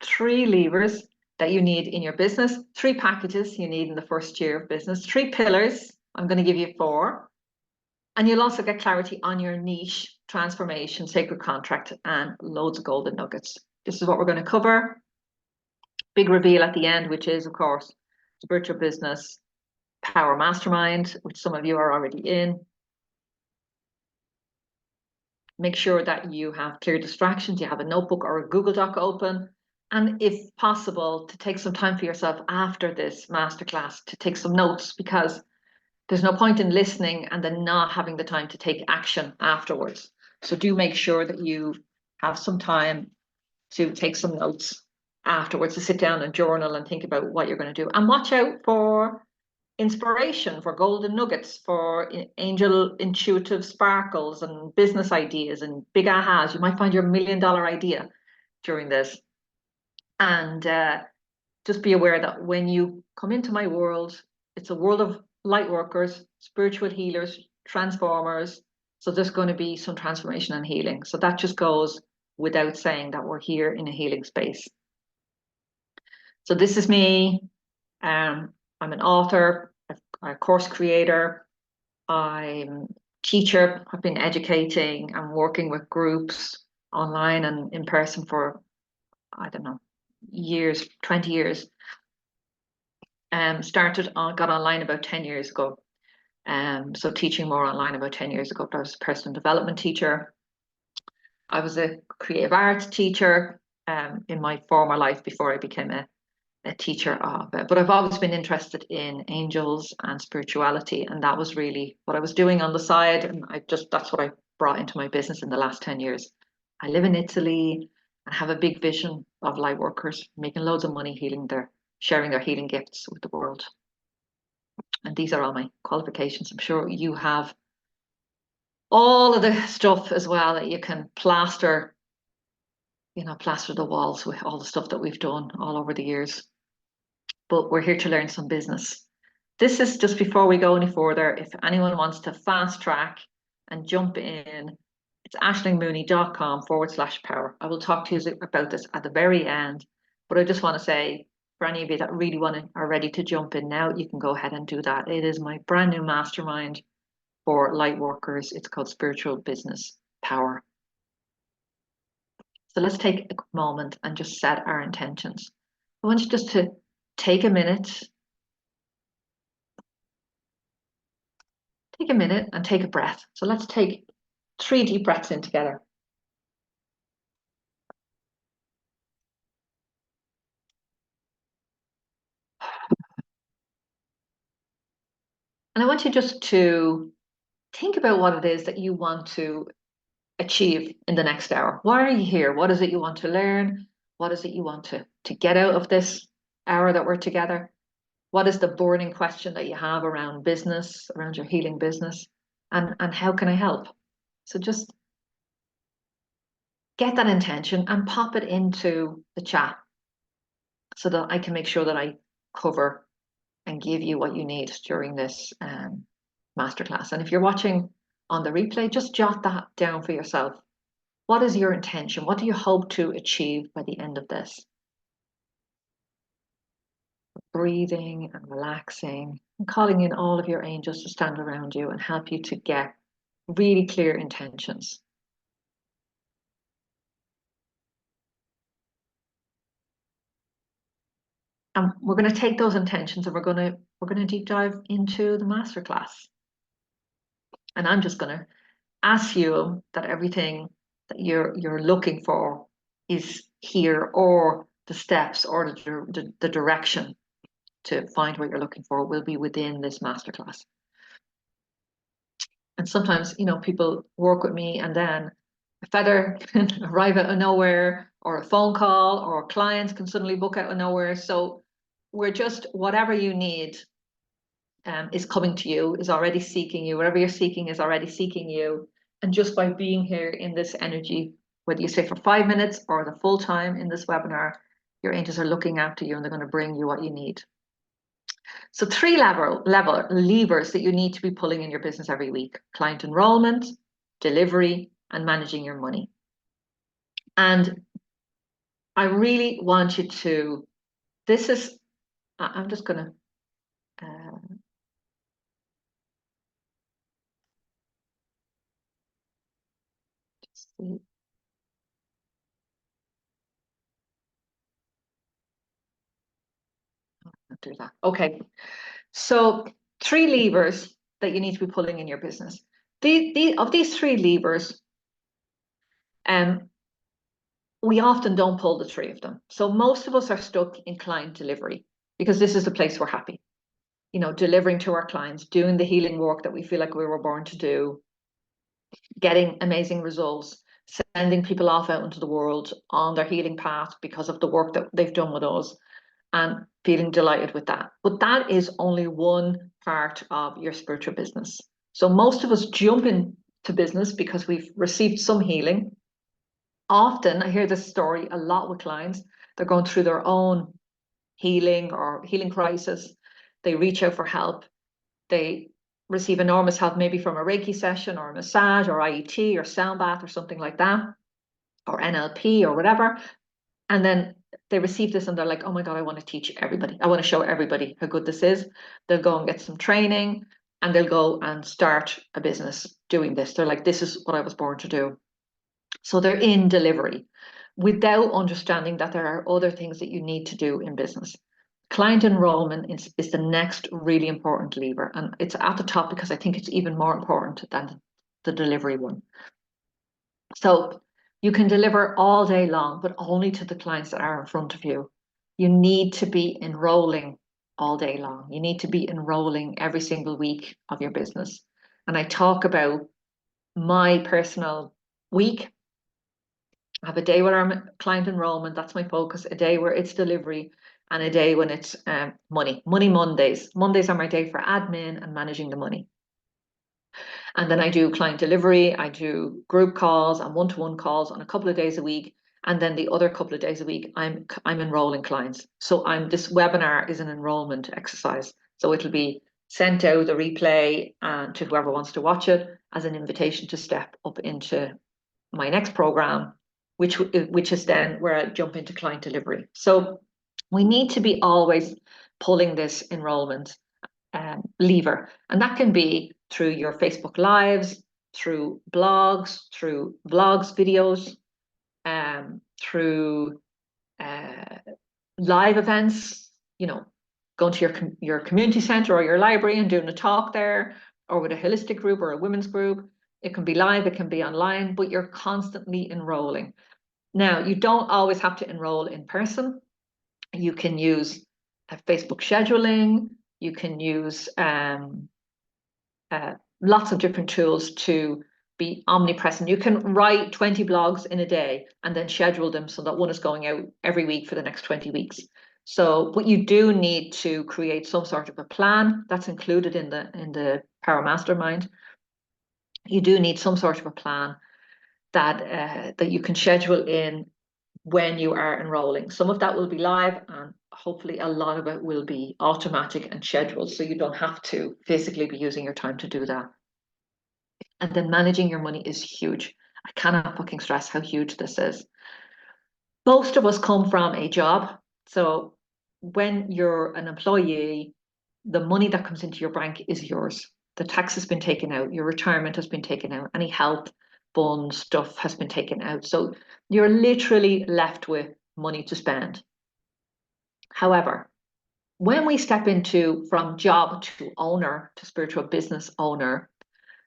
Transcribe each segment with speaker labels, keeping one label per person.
Speaker 1: 3 levers that you need in your business, 3 packages you need in the first year of business, 3 pillars. I'm going to give you 4. And you'll also get clarity on your niche, transformation, sacred contract, and loads of golden nuggets. This is what we're going to cover. Big reveal at the end, which is, of course, Spiritual Business Power Mastermind, which some of you are already in. Make sure that you have clear distractions, you have a notebook or a Google Doc open, and if possible, to take some time for yourself after this masterclass to take some notes, because there's no point in listening and then not having the time to take action afterwards. So do make sure that you have some time to take some notes afterwards, to sit down and journal and think about what you're going to do. And watch out for inspiration, for golden nuggets, for angel intuitive sparkles and business ideas and big ahas. You might find your $1 million idea during this. And just be aware that when you come into my world, it's a world of light workers, spiritual healers, transformers. So there's going to be some transformation and healing. So that just goes without saying that we're here in a healing space. So this is me. I'm an author, a course creator, I'm a teacher. I've been educating and working with groups online and in person for, I don't know, years, 20 years. Got online about 10 years ago. So teaching more online about 10 years ago. I was a personal development teacher. I was a creative arts teacher in my former life before I became a teacher of it. But I've always been interested in angels and spirituality, and that was really what I was doing on the side. And that's what I brought into my business in the last 10 years. I live in Italy and have a big vision of light workers making loads of money, sharing their healing gifts with the world. And these are all my qualifications. I'm sure you have all of the stuff as well that you can plaster the walls with all the stuff that we've done all over the years. But we're here to learn some business. This is just before we go any further. If anyone wants to fast track and jump in, it's ashlingmooney.com/power. I will talk to you about this at the very end. But I just want to say, for any of you that really are ready to jump in now, you can go ahead and do that. It is my brand new mastermind for light workers. It's called Spiritual Business Power. So let's take a moment and just set our intentions. I want you just to take a minute. Take a minute and take a breath. So let's take 3 deep breaths in together. And I want you just to think about what it is that you want to achieve in the next hour. Why are you here? What is it you want to learn? What is it you want to get out of this hour that we're together? What is the burning question that you have around business, around your healing business? And how can I help? So just get that intention and pop it into the chat so that I can make sure that I cover and give you what you need during this masterclass. And if you're watching on the replay, just jot that down for yourself. What is your intention? What do you hope to achieve by the end of this? Breathing and relaxing and calling in all of your angels to stand around you and help you to get really clear intentions. And we're going to take those intentions and we're going to deep dive into the masterclass. And I'm just going to assume that everything that you're looking for is here, or the steps or the direction to find what you're looking for will be within this masterclass. And sometimes, people work with me and then a feather can arrive out of nowhere, or a phone call, or clients can suddenly book out of nowhere. So we're just, whatever you need is coming to you, is already seeking you. Whatever you're seeking is already seeking you. And just by being here in this energy, whether you stay for 5 minutes or the full time in this webinar, your angels are looking after you and they're going to bring you what you need. So 3 levers that you need to be pulling in your business every week: client enrollment, delivery, and managing your money. And I really want you to, this is, I'm just going to, see. I'll do that. Okay. So 3 levers that you need to be pulling in your business. Of these 3 levers, we often don't pull the 3 of them. So most of us are stuck in client delivery because this is the place we're happy. You know, delivering to our clients, doing the healing work that we feel like we were born to do, getting amazing results, sending people off out into the world on their healing path because of the work that they've done with us, and feeling delighted with that. But that is only one part of your spiritual business. So most of us jump into business because we've received some healing. Often, I hear this story a lot with clients. They're going through their own healing or healing crisis. They reach out for help. They receive enormous help, maybe from a Reiki session or a massage or IET or sound bath or something like that, or NLP or whatever. And then they receive this and they're like, oh my God, I want to teach everybody. I want to show everybody how good this is. They'll go and get some training and they'll go and start a business doing this. They're like, this is what I was born to do. So they're in delivery without understanding that there are other things that you need to do in business. Client enrollment is the next really important lever. And it's at the top because I think it's even more important than the delivery one. So you can deliver all day long, but only to the clients that are in front of you. You need to be enrolling all day long. You need to be enrolling every single week of your business. And I talk about my personal week. I have a day where I'm client enrollment, that's my focus, a day where it's delivery, and a day when it's money. Money Mondays. Mondays are my day for admin and managing the money. And then I do client delivery, I do group calls and one-to-one calls on a couple of days a week. And then the other couple of days a week, I'm enrolling clients. So this webinar is an enrollment exercise. So it'll be sent out, the replay, to whoever wants to watch it as an invitation to step up into my next program, which is then where I jump into client delivery. So we need to be always pulling this enrollment lever. And that can be through your Facebook Lives, through blogs, videos, through live events, you know, going to your community center or your library and doing a talk there, or with a holistic group or a women's group. It can be live, it can be online, but you're constantly enrolling. Now, you don't always have to enroll in person. You can use Facebook scheduling. You can use lots of different tools to be omnipresent. You can write 20 blogs in a day and then schedule them so that one is going out every week for the next 20 weeks. So, but you do need to create some sort of a plan that's included in the Power Mastermind. You do need some sort of a plan that you can schedule in when you are enrolling. Some of that will be live, and hopefully a lot of it will be automatic and scheduled, so you don't have to physically be using your time to do that. And then managing your money is huge. I cannot fucking stress how huge this is. Most of us come from a job. So when you're an employee, the money that comes into your bank is yours. The tax has been taken out, your retirement has been taken out, any health fund stuff has been taken out. So you're literally left with money to spend. However, when we step into from job to owner to spiritual business owner,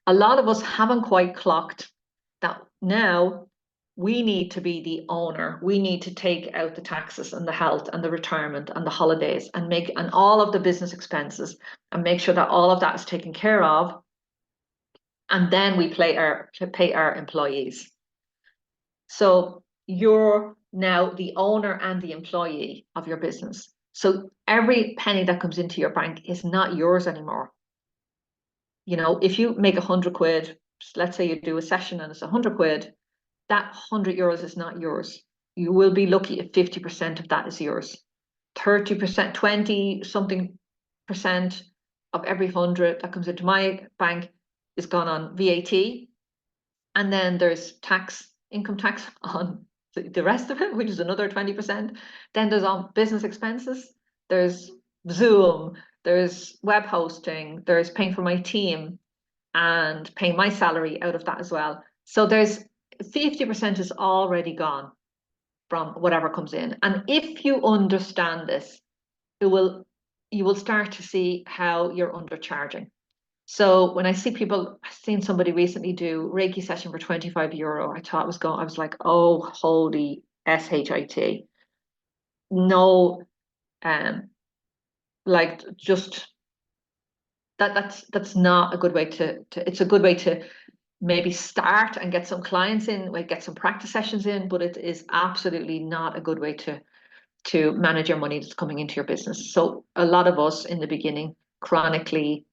Speaker 1: a lot of us haven't quite clocked that now we need to be the owner. We need to take out the taxes and the health and the retirement and the holidays and all of the business expenses and make sure that all of that is taken care of. And then we pay our employees. So you're now the owner and the employee of your business. So every penny that comes into your bank is not yours anymore. You know, if you make 100 quid, let's say you do a session and it's 100 quid, that €100 is not yours. You will be lucky if 50% of that is yours. 30%, 20 something percent of every 100 that comes into my bank is gone on VAT. And then there's income tax on the rest of it, which is another 20%. Then there's on business expenses, there's Zoom, there's web hosting, there's paying for my team and paying my salary out of that as well. So there's 50% is already gone from whatever comes in. And if you understand this, you will start to see how you're undercharging. So when I see people, I've seen somebody recently do Reiki session for €25. I was like, oh, holy shit. No, like just that's not a good way to it's a good way to maybe start and get some clients in, like get some practice sessions in, but it is absolutely not a good way to manage your money that's coming into your business. So a lot of us in the beginning chronically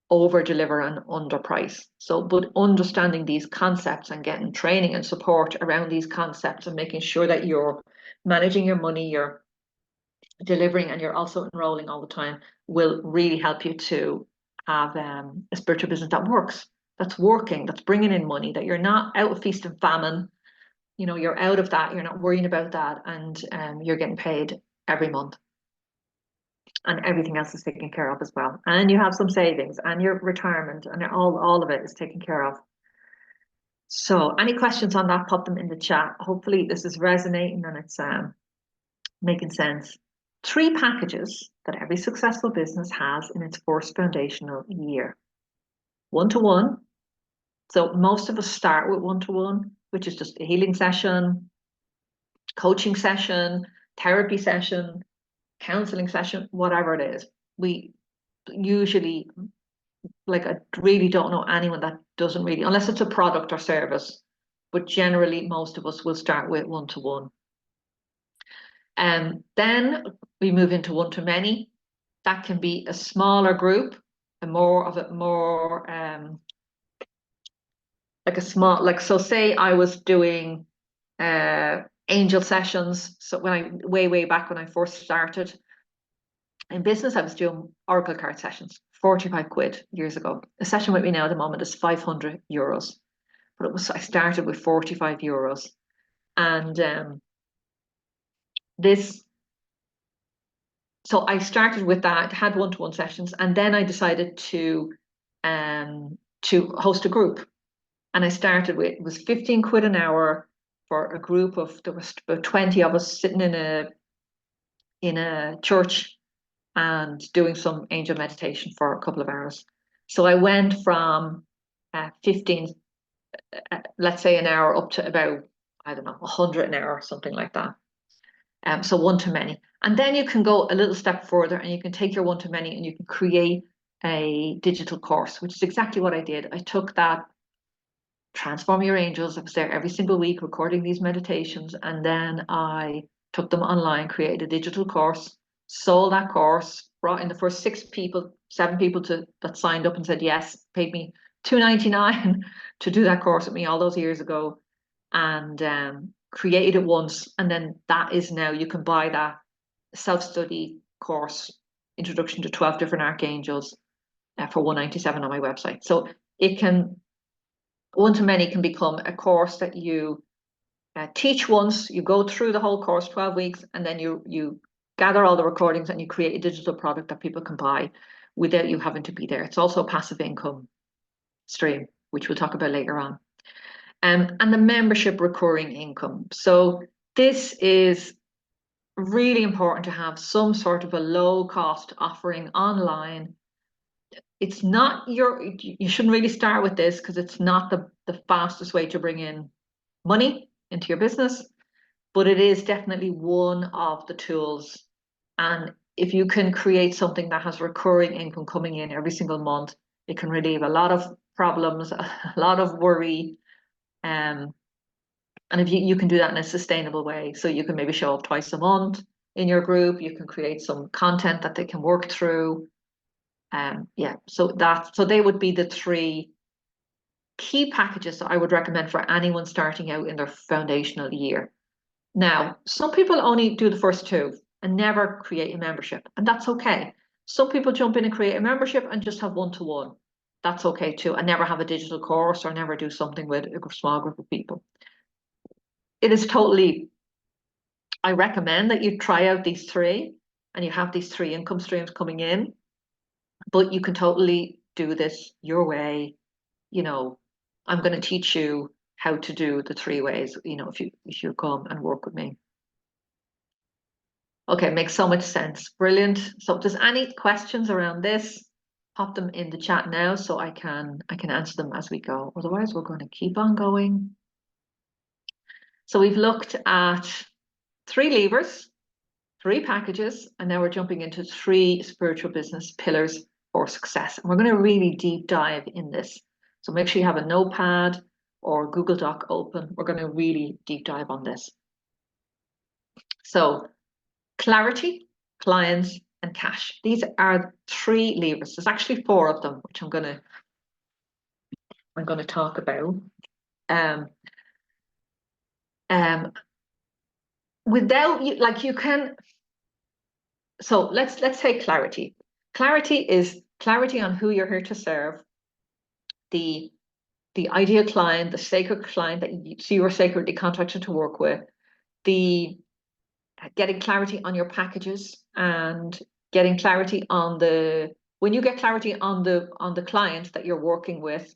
Speaker 1: over deliver and underprice. So, but understanding these concepts and getting training and support around these concepts and making sure that you're managing your money, you're delivering, and you're also enrolling all the time will really help you to have a spiritual business that works, that's working, that's bringing in money, that you're not out of feast and famine. You know, you're out of that, you're not worrying about that, and you're getting paid every month. And everything else is taken care of as well. And you have some savings and your retirement and all of it is taken care of. So any questions on that, pop them in the chat. Hopefully this is resonating and it's making sense. 3 packages that every successful business has in its first foundational year. One-to-one. So most of us start with one-to-one, which is just a healing session, coaching session, therapy session, counseling session, whatever it is. We usually, like, I really don't know anyone that doesn't really, unless it's a product or service, but generally most of us will start with one-to-one. And then we move into one-to-many. That can be a smaller group, like a small, like, so say I was doing angel sessions. So when I, way back when I first started in business, I was doing oracle card sessions, 45 quid years ago. A session with me now at the moment is €500. But I started with €45. And so I started with that, had one-to-one sessions, and then I decided to host a group. And I started with, it was 15 quid an hour for a group of, there was about 20 of us sitting in a church and doing some angel meditation for a couple of hours. So I went from 15, let's say an hour, up to about, I don't know, 100 an hour, something like that. So one-to-many. And then you can go a little step further and you can take your one-to-many and you can create a digital course, which is exactly what I did. I took that Transform Your Angels. I was there every single week recording these meditations, and then I took them online, created a digital course, sold that course, brought in the first 7 people that signed up and said yes, paid me $2.99 to do that course with me all those years ago, and created it once. And then that is now, you can buy that self-study course, Introduction to 12 Different Archangels, for $197 on my website. So it can, one-to-many can become a course that you teach once, you go through the whole course, 12 weeks, and then you gather all the recordings and you create a digital product that people can buy without you having to be there. It's also a passive income stream, which we'll talk about later on. And the membership recurring income. So this is really important to have some sort of a low cost offering online. It's not you shouldn't really start with this because it's not the fastest way to bring in money into your business, but it is definitely one of the tools. And if you can create something that has recurring income coming in every single month, it can relieve a lot of problems, a lot of worry. And if you can do that in a sustainable way, so you can maybe show up twice a month in your group, you can create some content that they can work through. Yeah, so they would be the 3 key packages that I would recommend for anyone starting out in their foundational year. Now, some people only do the first 2 and never create a membership, and that's okay. Some people jump in and create a membership and just have one-to-one. That's okay too, and never have a digital course or never do something with a small group of people. it is totally, I recommend that you try out these three and you have these three income streams coming in, but you can totally do this your way. You know, I'm going to teach you how to do the three ways, you know, if you come and work with me. Okay, makes so much sense. Brilliant. So does any questions around this? Pop them in the chat now so I can answer them as we go. Otherwise, we're going to keep on going. So we've looked at 3 levers, 3 packages, and now we're jumping into 3 spiritual business pillars for success. And we're going to really deep dive in this. So make sure you have a notepad or Google Doc open. We're going to really deep dive on this. So clarity, clients, and cash. These are 3 levers. There's actually 4 of them, which I'm going to talk about. Without you, like you can. So let's take clarity. Clarity is clarity on who you're here to serve, the ideal client, the sacred client that you are sacredly contracted to work with, the getting clarity on your packages and getting clarity on when you get clarity on the client that you're working with,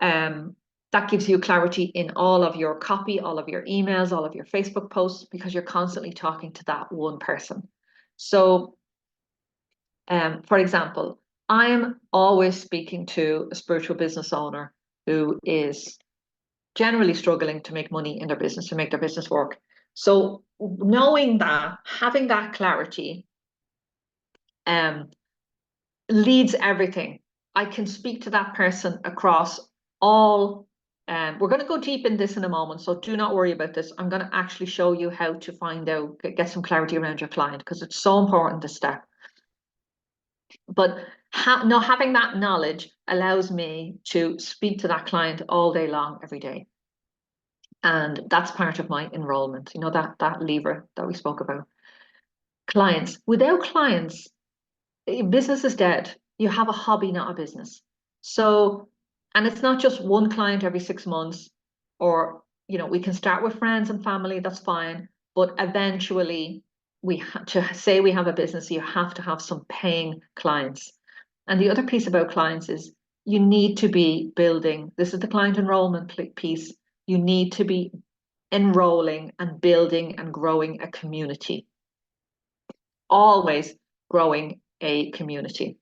Speaker 1: that gives you clarity in all of your copy, all of your emails, all of your Facebook posts, because you're constantly talking to that one person. So, for example, I'm always speaking to a spiritual business owner who is generally struggling to make money in their business, to make their business work. So knowing that, having that clarity, leads everything. I can speak to that person across all. We're going to go deep in this in a moment, so do not worry about this. I'm going to actually show you how to find out, get some clarity around your client, because it's so important, this step. But having that knowledge allows me to speak to that client all day long, every day. And that's part of my enrollment, you know, that lever that we spoke about. Clients. Without clients, business is dead. You have a hobby, not a business. So, and it's not just one client every 6 months, or, you know, we can start with friends and family, that's fine. But eventually, to say we have a business, you have to have some paying clients. And the other piece about clients is you need to be building, this is the client enrollment piece, you need to be enrolling and building and growing a community. Always growing a community.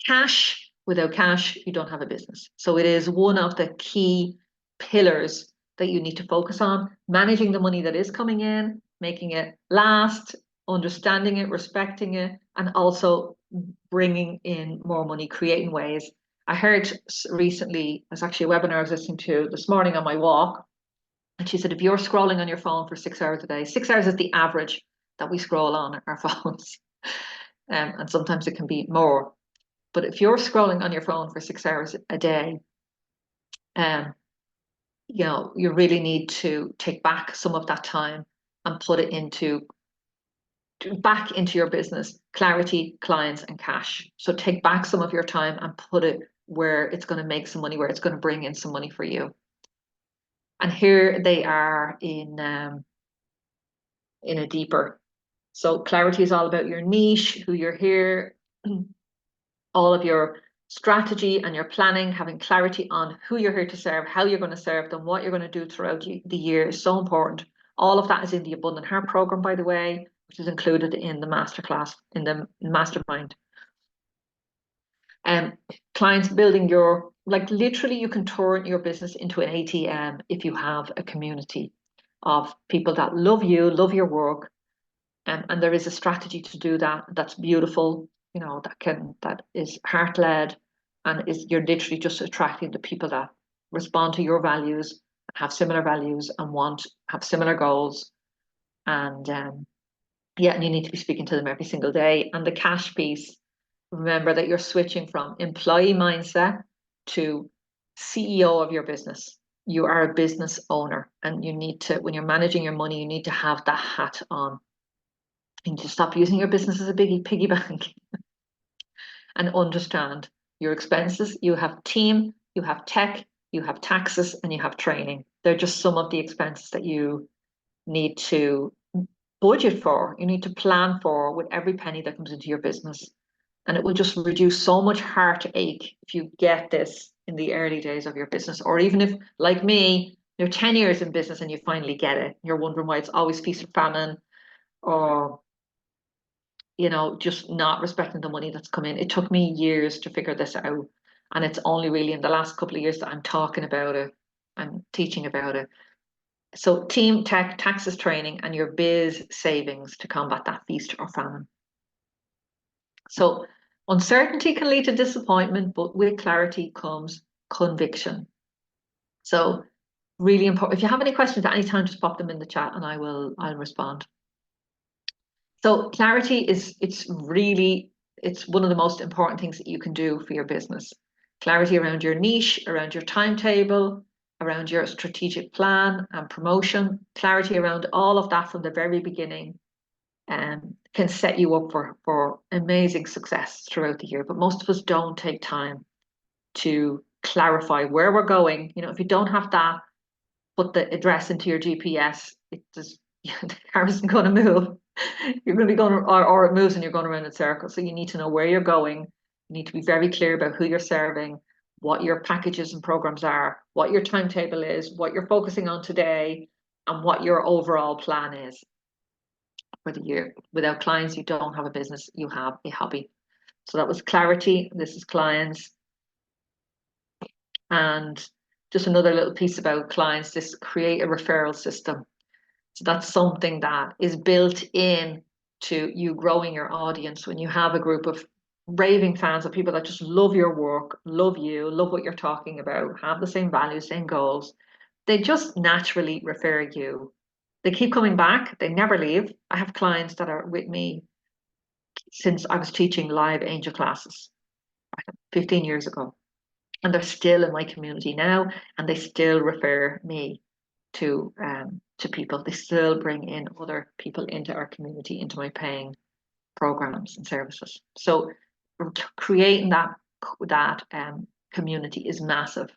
Speaker 1: Cash, without cash, you don't have a business. So it is one of the key pillars that you need to focus on, managing the money that is coming in, making it last, understanding it, respecting it, and also bringing in more money, creating ways. I heard recently, there's actually a webinar I was listening to this morning on my walk, and she said, if you're scrolling on your phone for 6 hours a day, 6 hours is the average that we scroll on our phones. And sometimes it can be more. But if you're scrolling on your phone for 6 hours a day, you know, you really need to take back some of that time and put it back into your business, clarity, clients, and cash. So take back some of your time and put it where it's going to make some money, where it's going to bring in some money for you. And here they are in a deeper. So clarity is all about your niche, who you're here, all of your strategy and your planning, having clarity on who you're here to serve, how you're going to serve them, what you're going to do throughout the year is so important. All of that is in the Abundant Heart program, by the way, which is included in the masterclass, in the mastermind. Clients building like literally you can turn your business into an ATM if you have a community of people that love you, love your work, and there is a strategy to do that. That's beautiful, you know, that is heart led, and you're literally just attracting the people that respond to your values, have similar values, and have similar goals. And yeah, and you need to be speaking to them every single day. And the cash piece, remember that you're switching from employee mindset to CEO of your business. You are a business owner, and you need to, when you're managing your money, you need to have that hat on. You need to stop using your business as a piggy bank and understand your expenses. You have team, you have tech, you have taxes, and you have training. They're just some of the expenses that you need to budget for, you need to plan for with every penny that comes into your business. And it will just reduce so much heartache if you get this in the early days of your business. Or even if, like me, you're 10 years in business and you finally get it, you're wondering why it's always feast or famine, or just not respecting the money that's come in. It took me years to figure this out. And it's only really in the last couple of years that I'm talking about it, I'm teaching about it. So team tech, taxes training, and your biz savings to combat that feast or famine. So uncertainty can lead to disappointment, but with clarity comes conviction. So really important. If you have any questions at any time, just pop them in the chat and I'll respond. So clarity it's one of the most important things that you can do for your business. Clarity around your niche, around your timetable, around your strategic plan and promotion, clarity around all of that from the very beginning can set you up for amazing success throughout the year. But most of us don't take time to clarify where we're going. If you don't have that, put the address into your GPS, the car isn't going to move. You're going to be going, or it moves and you're going around in circles. So you need to know where you're going. You need to be very clear about who you're serving, what your packages and programs are, what your timetable is, what you're focusing on today, and what your overall plan is for the year. Without clients, you don't have a business, you have a hobby. So that was clarity. This is clients. And just another little piece about clients, this create a referral system. So that's something that is built in to you growing your audience. When you have a group of raving fans of people that just love your work, love you, love what you're talking about, have the same values, same goals, they just naturally refer you. They keep coming back, they never leave. I have clients that are with me since I was teaching live angel classes 15 years ago. And they're still in my community now, and they still refer me to people. They still bring in other people into our community, into my paying programs and services. So creating that community is massive.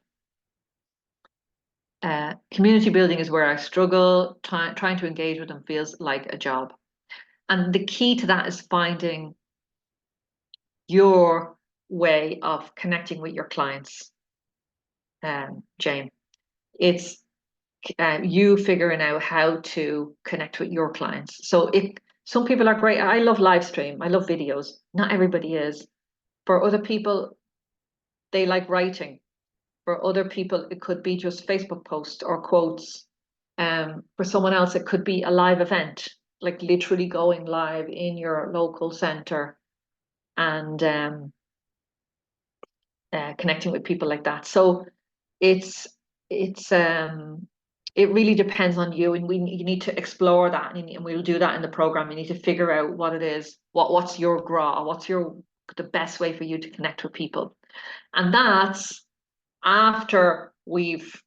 Speaker 1: Community building is where I struggle. Trying to engage with them feels like a job. And the key to that is finding your way of connecting with your clients, Jane. It's you figuring out how to connect with your clients. So some people are great. I love live stream. I love videos. Not everybody is. For other people, they like writing. For other people, it could be just Facebook posts or quotes. For someone else, it could be a live event, like literally going live in your local center and connecting with people like that. So it's it really depends on you, and you need to explore that, and we'll do that in the program. You need to figure out what it is, what's your draw, what's the best way for you to connect with people, and that's after we've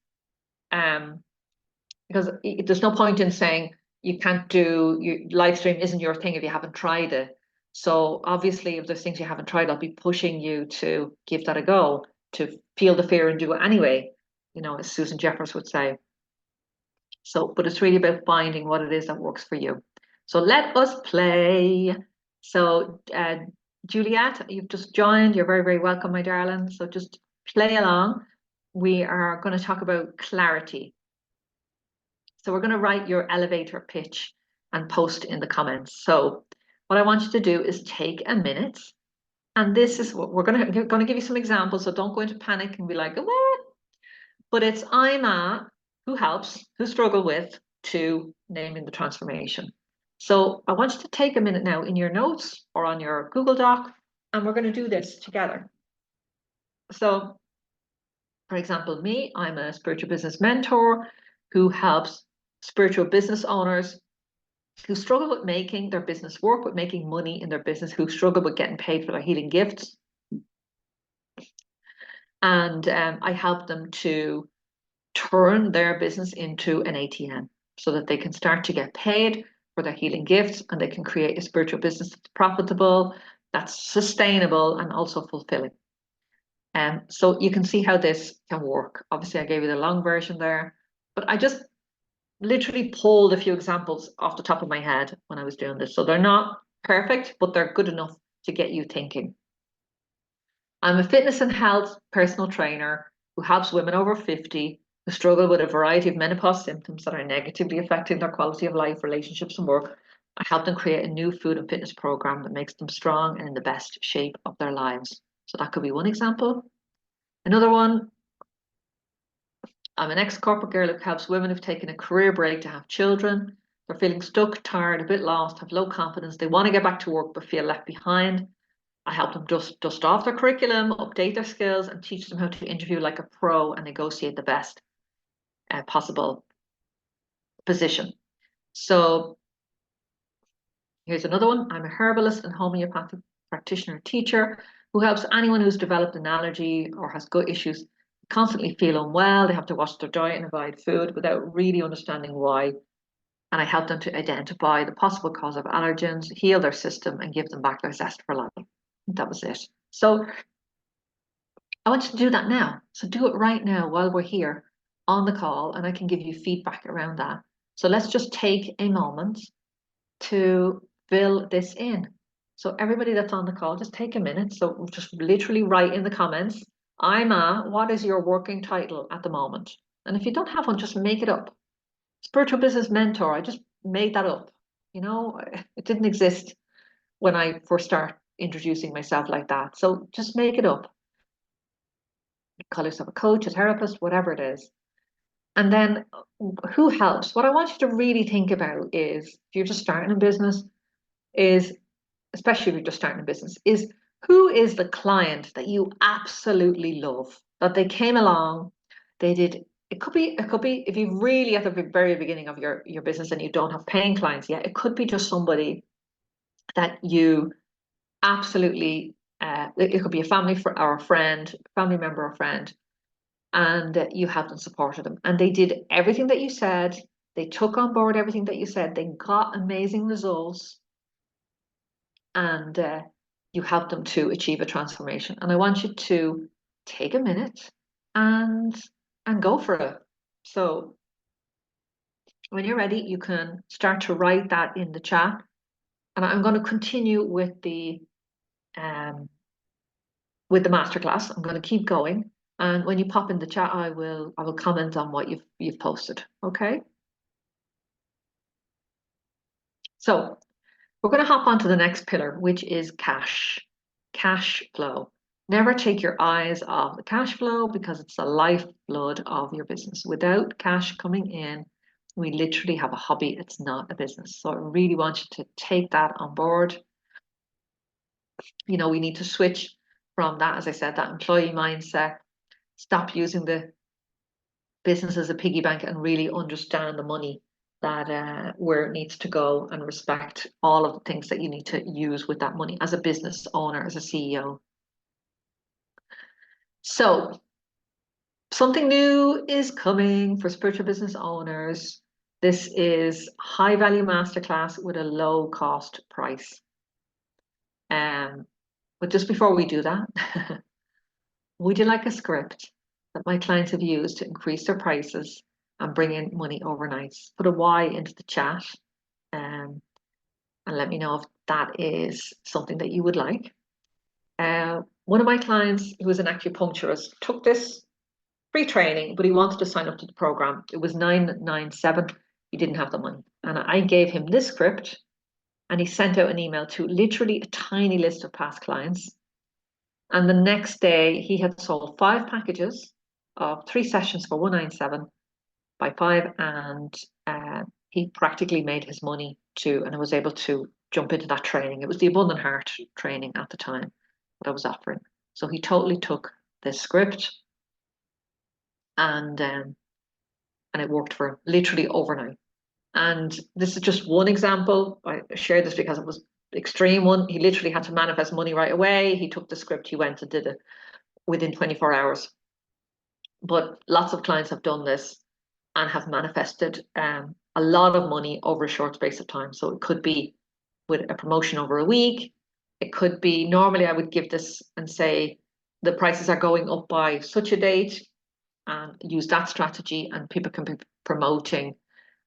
Speaker 1: because there's no point in saying you can't do your live stream isn't your thing if you haven't tried it. So obviously, if there's things you haven't tried, I'll be pushing you to give that a go, to feel the fear and do it anyway. As Susan Jeffers would say. So, but it's really about finding what it is that works for you. So let us play. So, Juliet, you've just joined. You're very, very welcome, my darling. So just play along. We are going to talk about clarity. So we're going to write your elevator pitch and post in the comments. So what I want you to do is take a minute. And this is what we're going to give you some examples. So don't go into panic and be like, what? But it's I'm a who helps, who struggle with, to naming the transformation. So I want you to take a minute now in your notes or on your Google Doc, and we're going to do this together. So, for example, me, I'm a spiritual business mentor who helps spiritual business owners who struggle with making their business work, with making money in their business, who struggle with getting paid for their healing gifts. And I help them to turn their business into an ATM so that they can start to get paid for their healing gifts, and they can create a spiritual business that's profitable, that's sustainable, and also fulfilling. So you can see how this can work. Obviously, I gave you the long version there, but I just literally pulled a few examples off the top of my head when I was doing this. So they're not perfect, but they're good enough to get you thinking. I'm a fitness and health personal trainer who helps women over 50 who struggle with a variety of menopause symptoms that are negatively affecting their quality of life, relationships, and work. I help them create a new food and fitness program that makes them strong and in the best shape of their lives. So that could be one example. Another one, I'm an ex-corporate girl who helps women who've taken a career break to have children. They're feeling stuck, tired, a bit lost, have low confidence. They want to get back to work but feel left behind. I help them dust off their curriculum, update their skills, and teach them how to interview like a pro and negotiate the best possible position. So here's another one. I'm a herbalist and homeopathic practitioner teacher who helps anyone who's developed an allergy or has gut issues constantly feel unwell. They have to watch their diet and avoid food without really understanding why. And I help them to identify the possible cause of allergens, heal their system, and give them back their zest for life. That was it. So I want you to do that now. So do it right now while we're here on the call, and I can give you feedback around that. So let's just take a moment to fill this in. So everybody that's on the call, just take a minute. So just literally write in the comments, what is your working title at the moment? And if you don't have one, just make it up. Spiritual business mentor, I just made that up. You know, it didn't exist when I first started introducing myself like that. So just make it up. Call yourself a coach, a therapist, whatever it is. And then who helps? What I want you to really think about is, if you're just starting a business, is, especially if you're just starting a business, is who is the client that you absolutely love? That they came along, they did, it could be, if you really at the very beginning of your business and you don't have paying clients yet, it could be just somebody that you absolutely, it could be a or a friend, family member or friend, and you helped and supported them. And they did everything that you said. They took on board everything that you said. They got amazing results, and you helped them to achieve a transformation. And I want you to take a minute and go for it. So when you're ready, you can start to write that in the chat. And I'm going to continue with the masterclass. I'm going to keep going. And when you pop in the chat, I will comment on what you've posted. Okay. So we're going to hop on to the next pillar, which is cash flow. Never take your eyes off the cash flow because it's the lifeblood of your business. Without cash coming in, we literally have a hobby. It's not a business. So I really want you to take that on board. You know, we need to switch from that, as I said, that employee mindset, stop using the business as a piggy bank and really understand the money that where it needs to go, and respect all of the things that you need to use with that money as a business owner, as a CEO. So something new is coming for spiritual business owners. This is high value masterclass with a low cost price. But just before we do that, would you like a script that my clients have used to increase their prices and bring in money overnight? Put a Y into the chat, and let me know if that is something that you would like. One of my clients, who is an acupuncturist, took this free training, but he wanted to sign up to the program. It was $997. He didn't have the money. And I gave him this script, and he sent out an email to literally a tiny list of past clients. And the next day, he had sold 5 packages of 3 sessions for $197 by 5, and he practically made his money too, and I was able to jump into that training. It was the Abundant Heart training at the time that I was offering. So he totally took this script, and it worked for him literally overnight. And this is just one example. I shared this because it was extreme one. He literally had to manifest money right away. He took the script, he went and did it within 24 hours. But lots of clients have done this and have manifested a lot of money over a short space of time. So it could be with a promotion over a week. It could be, normally I would give this and say, the prices are going up by such a date, and use that strategy, and people can be promoting.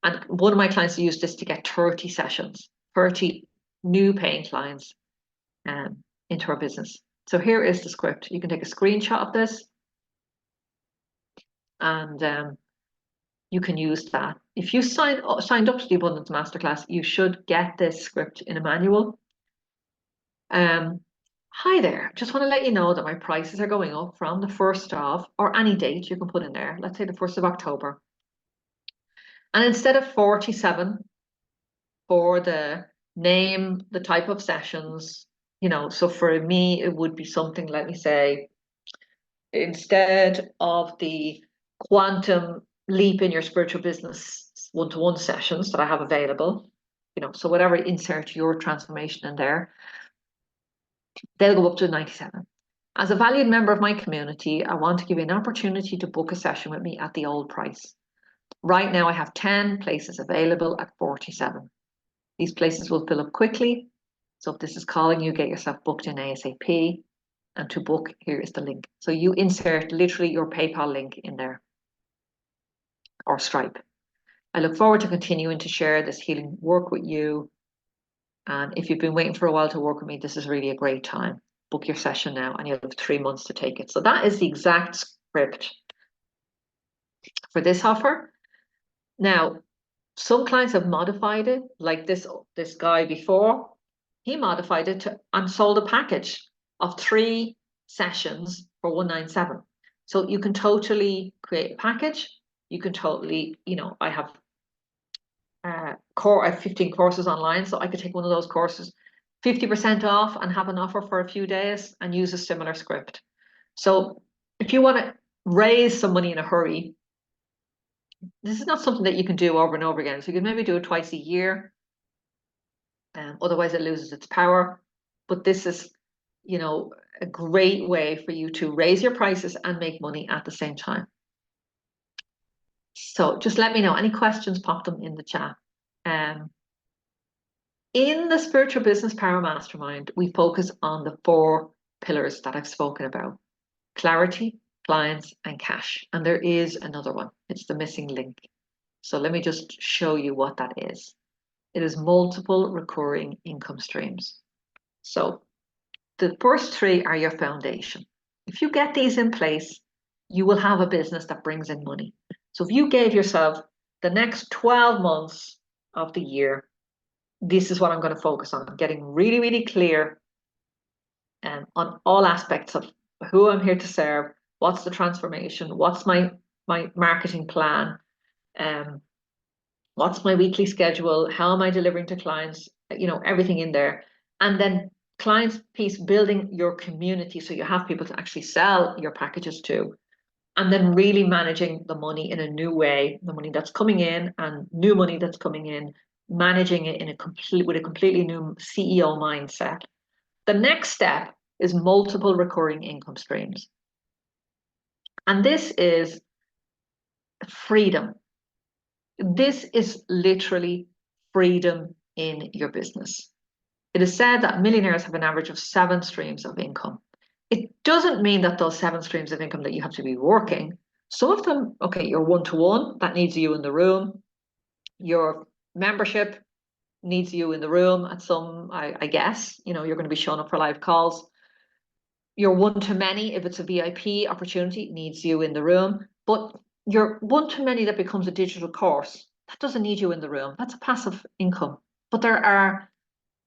Speaker 1: And one of my clients used this to get 30 sessions, 30 new paying clients into our business. So here is the script. You can take a screenshot of this, and you can use that. If you signed up to the Abundance Masterclass, you should get this script in a manual. Hi there, just want to let you know that my prices are going up from the 1st of, or any date you can put in there, let's say the 1st of October. And instead of 47 for the name, the type of sessions, so for me, it would be something, let me say, instead of the quantum leap in your spiritual business one-to-one sessions that I have available, so whatever, insert your transformation in there, they'll go up to 97. As a valued member of my community, I want to give you an opportunity to book a session with me at the old price. Right now, I have 10 places available at 47. These places will fill up quickly. So if this is calling you, get yourself booked in ASAP. And to book, here is the link. So you insert literally your PayPal link in there, or Stripe. I look forward to continuing to share this healing work with you. And if you've been waiting for a while to work with me, this is really a great time. Book your session now, and you'll have 3 months to take it. So that is the exact script for this offer. Now, some clients have modified it, like this guy before. He modified it and sold a package of 3 sessions for 197. So you can totally create a package. You can totally, I have 15 courses online, so I could take one of those courses 50% off and have an offer for a few days and use a similar script. So if you want to raise some money in a hurry, this is not something that you can do over and over again. So you can maybe do it twice a year. Otherwise it loses its power. But this is, a great way for you to raise your prices and make money at the same time. So just let me know. Any questions, pop them in the chat. In the Spiritual Business Power Mastermind, we focus on the 4 pillars that I've spoken about: clarity, clients, and cash. And there is another one. It's the missing link. So let me just show you what that is. It is multiple recurring income streams. So the first 3 are your foundation. If you get these in place, you will have a business that brings in money. So if you gave yourself the next 12 months of the year, this is what I'm going to focus on, getting really, really clear on all aspects of who I'm here to serve, what's the transformation, what's my marketing plan, what's my weekly schedule, how am I delivering to clients, everything in there. And then clients piece, building your community so you have people to actually sell your packages to, and then really managing the money in a new way, the money that's coming in and new money that's coming in, managing it with a completely new CEO mindset. The next step is multiple recurring income streams. And this is freedom. This is literally freedom in your business. It is said that millionaires have an average of 7 streams of income. It doesn't mean that those 7 streams of income that you have to be working. Some of them, okay, your one-to-one, that needs you in the room. Your membership needs you in the room at some, I guess, you're going to be showing up for live calls. Your one-to-many, if it's a VIP opportunity, needs you in the room. But your one-to-many that becomes a digital course, that doesn't need you in the room. That's a passive income. But there are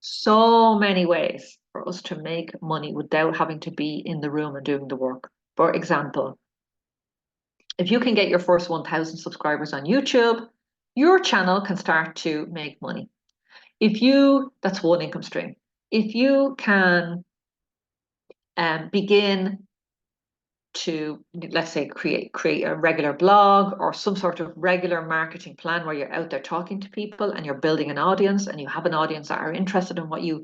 Speaker 1: so many ways for us to make money without having to be in the room and doing the work. For example, if you can get your first 1,000 subscribers on YouTube, your channel can start to make money. That's one income stream. If you can begin to, let's say, create a regular blog or some sort of regular marketing plan where you're out there talking to people and you're building an audience, and you have an audience that are interested in what you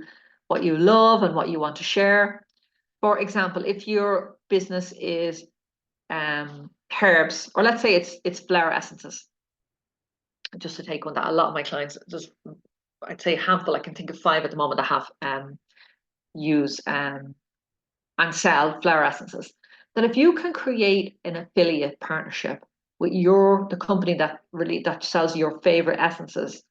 Speaker 1: love and what you want to share. For example, if your business is herbs, or let's say it's flower essences, just to take one that a lot of my clients, I'd say a handful, I can think of 5 at the moment, I have use and sell flower essences, that if you can create an affiliate partnership with the company that sells your favorite essences,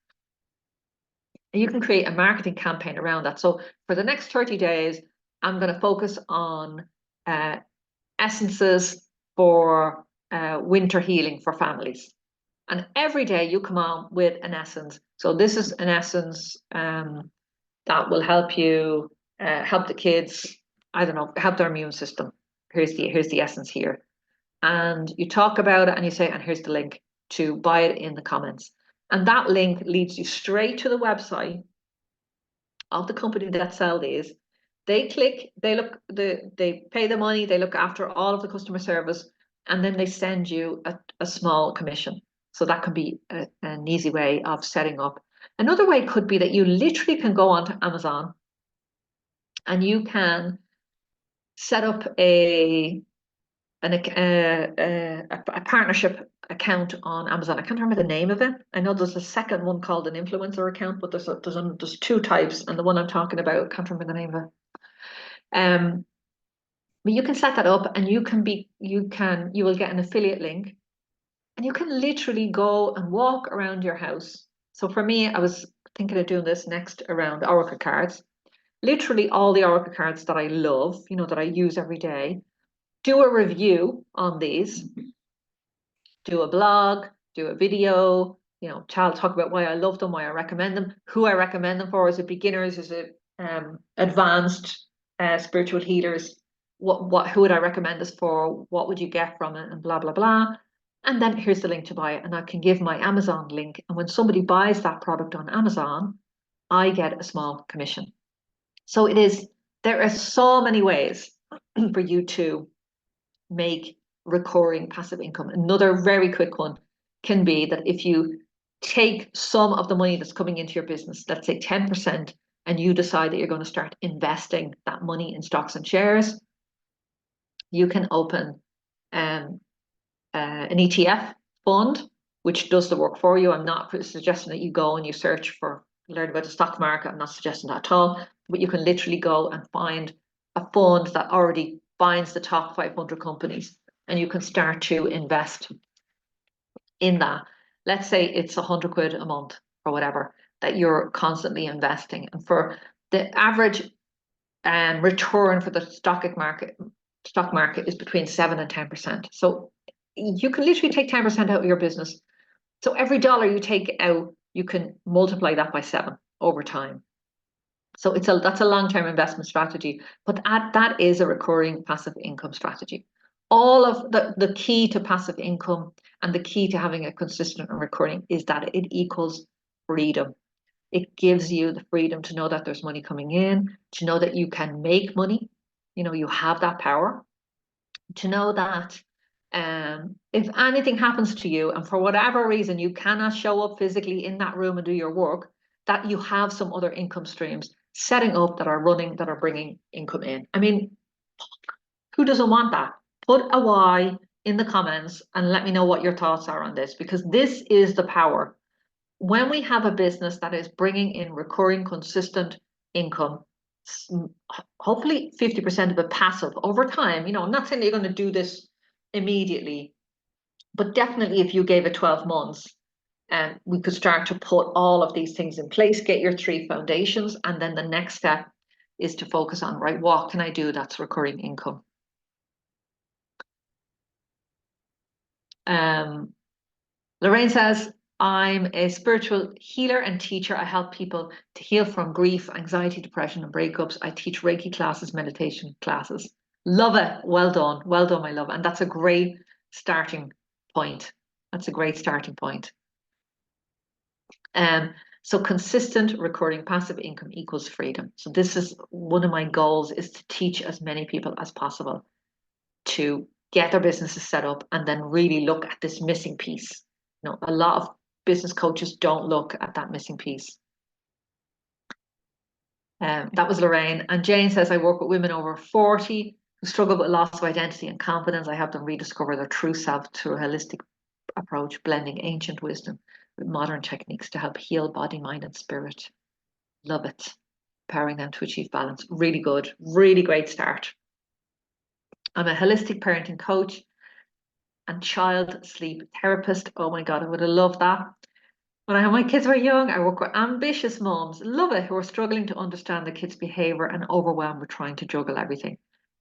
Speaker 1: and you can create a marketing campaign around that. So for the next 30 days, I'm going to focus on essences for winter healing for families. And every day you come on with an essence. So this is an essence that will help you help the kids, I don't know, help their immune system. Here's the essence here. And you talk about it and you say, and here's the link to buy it in the comments. And that link leads you straight to the website of the company that sell these. They click, they pay the money, they look after all of the customer service, and then they send you a small commission. So that can be an easy way of setting up. Another way could be that you literally can go onto Amazon and you can set up a partnership account on Amazon. I can't remember the name of it. I know there's a second one called an influencer account, but there's two types, and the one I'm talking about, I can't remember the name of it. But you can set that up, and you will get an affiliate link, and you can literally go and walk around your house. So for me, I was thinking of doing this next around Oracle cards. Literally all the Oracle cards that I love, that I use every day, do a review on these, do a blog, do a video, talk about why I love them, why I recommend them, who I recommend them for. Is it beginners? Is it advanced spiritual healers? Who would I recommend this for? What would you get from it? And blah, blah, blah. And then here's the link to buy it. And I can give my Amazon link. And when somebody buys that product on Amazon, I get a small commission. So there are so many ways for you to make recurring passive income. Another very quick one can be that if you take some of the money that's coming into your business, let's say 10%, and you decide that you're going to start investing that money in stocks and shares, you can open an ETF fund, which does the work for you. I'm not suggesting that you go and you learn about the stock market. I'm not suggesting that at all, but you can literally go and find a fund that already finds the top 500 companies, and you can start to invest in that. Let's say it's 100 quid a month or whatever that you're constantly investing. And for the average return for the stock market is between 7 and 10%. So you can literally take 10% out of your business. So every dollar you take out, you can multiply that by 7 over time. So that's a long-term investment strategy, but that is a recurring passive income strategy. All of the key to passive income and the key to having a consistent and recurring is that it equals freedom. It gives you the freedom to know that there's money coming in, to know that you can make money. You have that power. To know that if anything happens to you and for whatever reason you cannot show up physically in that room and do your work, that you have some other income streams setting up that are bringing income in. I mean, who doesn't want that? Put a Y in the comments and let me know what your thoughts are on this, because this is the power. When we have a business that is bringing in recurring, consistent income, hopefully 50% of it passive over time. I'm not saying that you're going to do this immediately, but definitely if you gave it 12 months, and we could start to put all of these things in place, get your 3 foundations, and then the next step is to focus on, right, what can I do that's recurring income? Lorraine says, I'm a spiritual healer and teacher. I help people to heal from grief, anxiety, depression, and breakups. I teach Reiki classes, meditation classes. Love it. Well done. Well done, my love. And that's a great starting point. That's a great starting point. So consistent recurring passive income equals freedom. So this is one of my goals, is to teach as many people as possible to get their businesses set up and then really look at this missing piece. A lot of business coaches don't look at that missing piece. That was Lorraine. And Jane says, I work with women over 40 who struggle with loss of identity and confidence. I help them rediscover their true self through a holistic approach, blending ancient wisdom with modern techniques to help heal body, mind, and spirit. Love it. Empowering them to achieve balance. Really good. Really great start. I'm a holistic parenting coach and child sleep therapist. Oh my God, I would have loved that. When my kids were young, I work with ambitious moms, love it, who are struggling to understand the kids' behavior and overwhelmed with trying to juggle everything.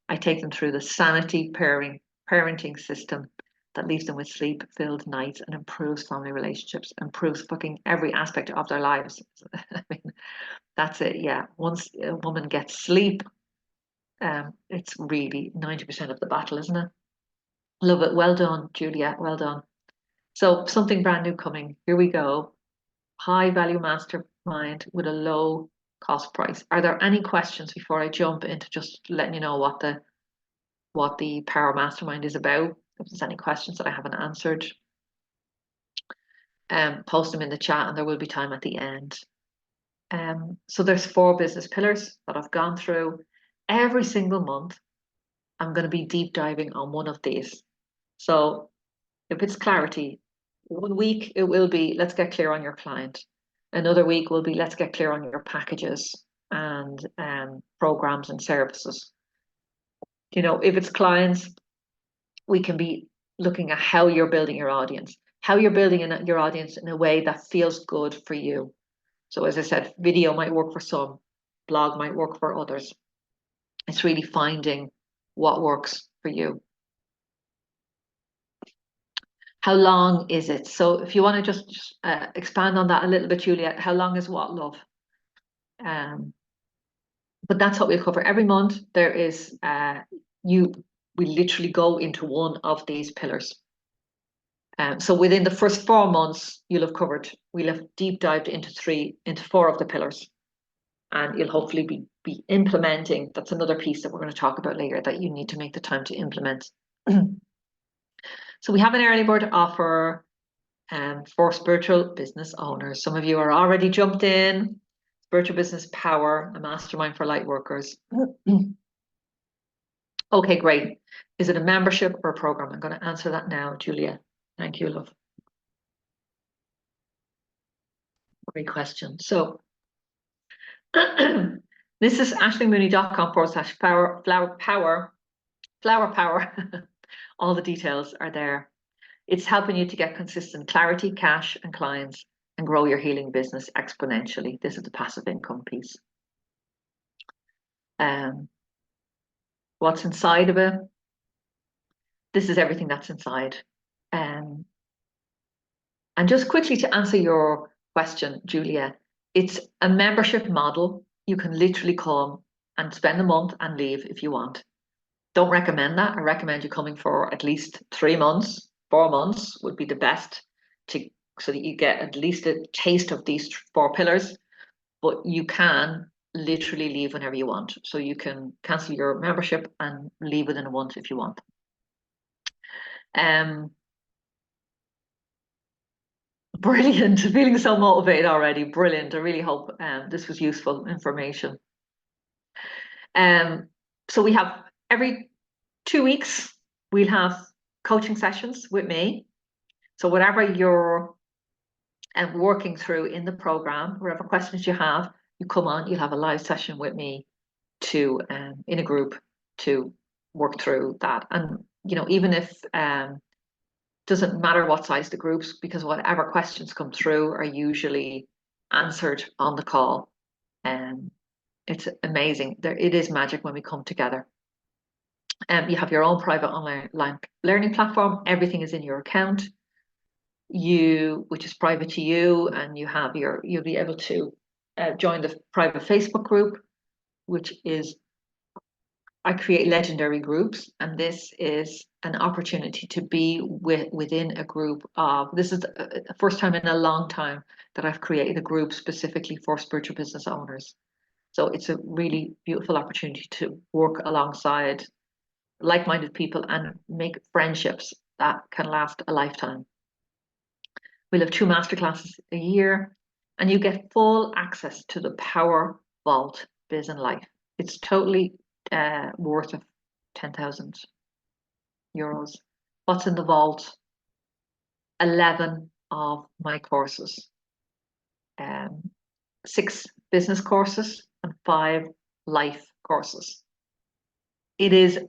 Speaker 1: I take them through the sanity parenting system that leaves them with sleep-filled nights and improves family relationships, improves fucking every aspect of their lives. I mean, that's it. Yeah, once a woman gets sleep, it's really 90% of the battle, isn't it? Love it. Well done, Julia. Well done. So something brand new coming. Here we go. High value mastermind with a low cost price. Are there any questions before I jump into just letting you know what the Power Mastermind is about? If there's any questions that I haven't answered, post them in the chat and there will be time at the end. So there's 4 business pillars that I've gone through. Every single month, I'm going to be deep diving on one of these. So if it's clarity, 1 week it will be let's get clear on your client. Another week will be let's get clear on your packages and programs and services. You know, if it's clients, we can be looking at how you're building your audience, how you're building your audience in a way that feels good for you. So as I said, video might work for some, blog might work for others. It's really finding what works for you. How long is it? So if you want to just expand on that a little bit, Juliet, how long is what, love? But that's what we'll cover every month. There is we literally go into one of these pillars. So within the first 4 months, we'll have deep dived into 4 of the pillars, and you'll hopefully be implementing. That's another piece that we're going to talk about later that you need to make the time to implement. So we have an early bird offer for spiritual business owners. Some of you are already jumped in. Spiritual Business Power, a mastermind for light workers. Okay, great. Is it a membership or a program? I'm going to answer that now, Julia. Thank you, love. Great question. So this is ashleymooney.com/flower power. All the details are there. It's helping you to get consistent clarity, cash, and clients, and grow your healing business exponentially. This is the passive income piece. What's inside of it? This is everything that's inside. And just quickly to answer your question, Julia, it's a membership model. You can literally come and spend a month and leave if you want. Don't recommend that. I recommend you coming for at least 3 months. 4 months would be the best so that you get at least a taste of these 4 pillars. But you can literally leave whenever you want. So you can cancel your membership and leave within a month if you want. Brilliant. Feeling so motivated already. Brilliant. I really hope this was useful information. So we have every 2 weeks, we'll have coaching sessions with me. So whatever you're working through in the program, whatever questions you have, you come on, you'll have a live session with me to in a group to work through that. And you know, even if doesn't matter what size the groups, because whatever questions come through are usually answered on the call. And it's amazing. It is magic when we come together. You have your own private online learning platform. Everything is in your account, which is private to you, and you'll be able to join the private Facebook group, which is I create legendary groups, and this is an opportunity to be within a group of. This is the first time in a long time that I've created a group specifically for spiritual business owners. So it's a really beautiful opportunity to work alongside like-minded people and make friendships that can last a lifetime. We'll have 2 masterclasses a year, and you get full access to the Power Vault Biz and Life. It's totally worth of 10,000 euros. What's in the vault? 11 of my courses, 6 business courses and 5 life courses. It is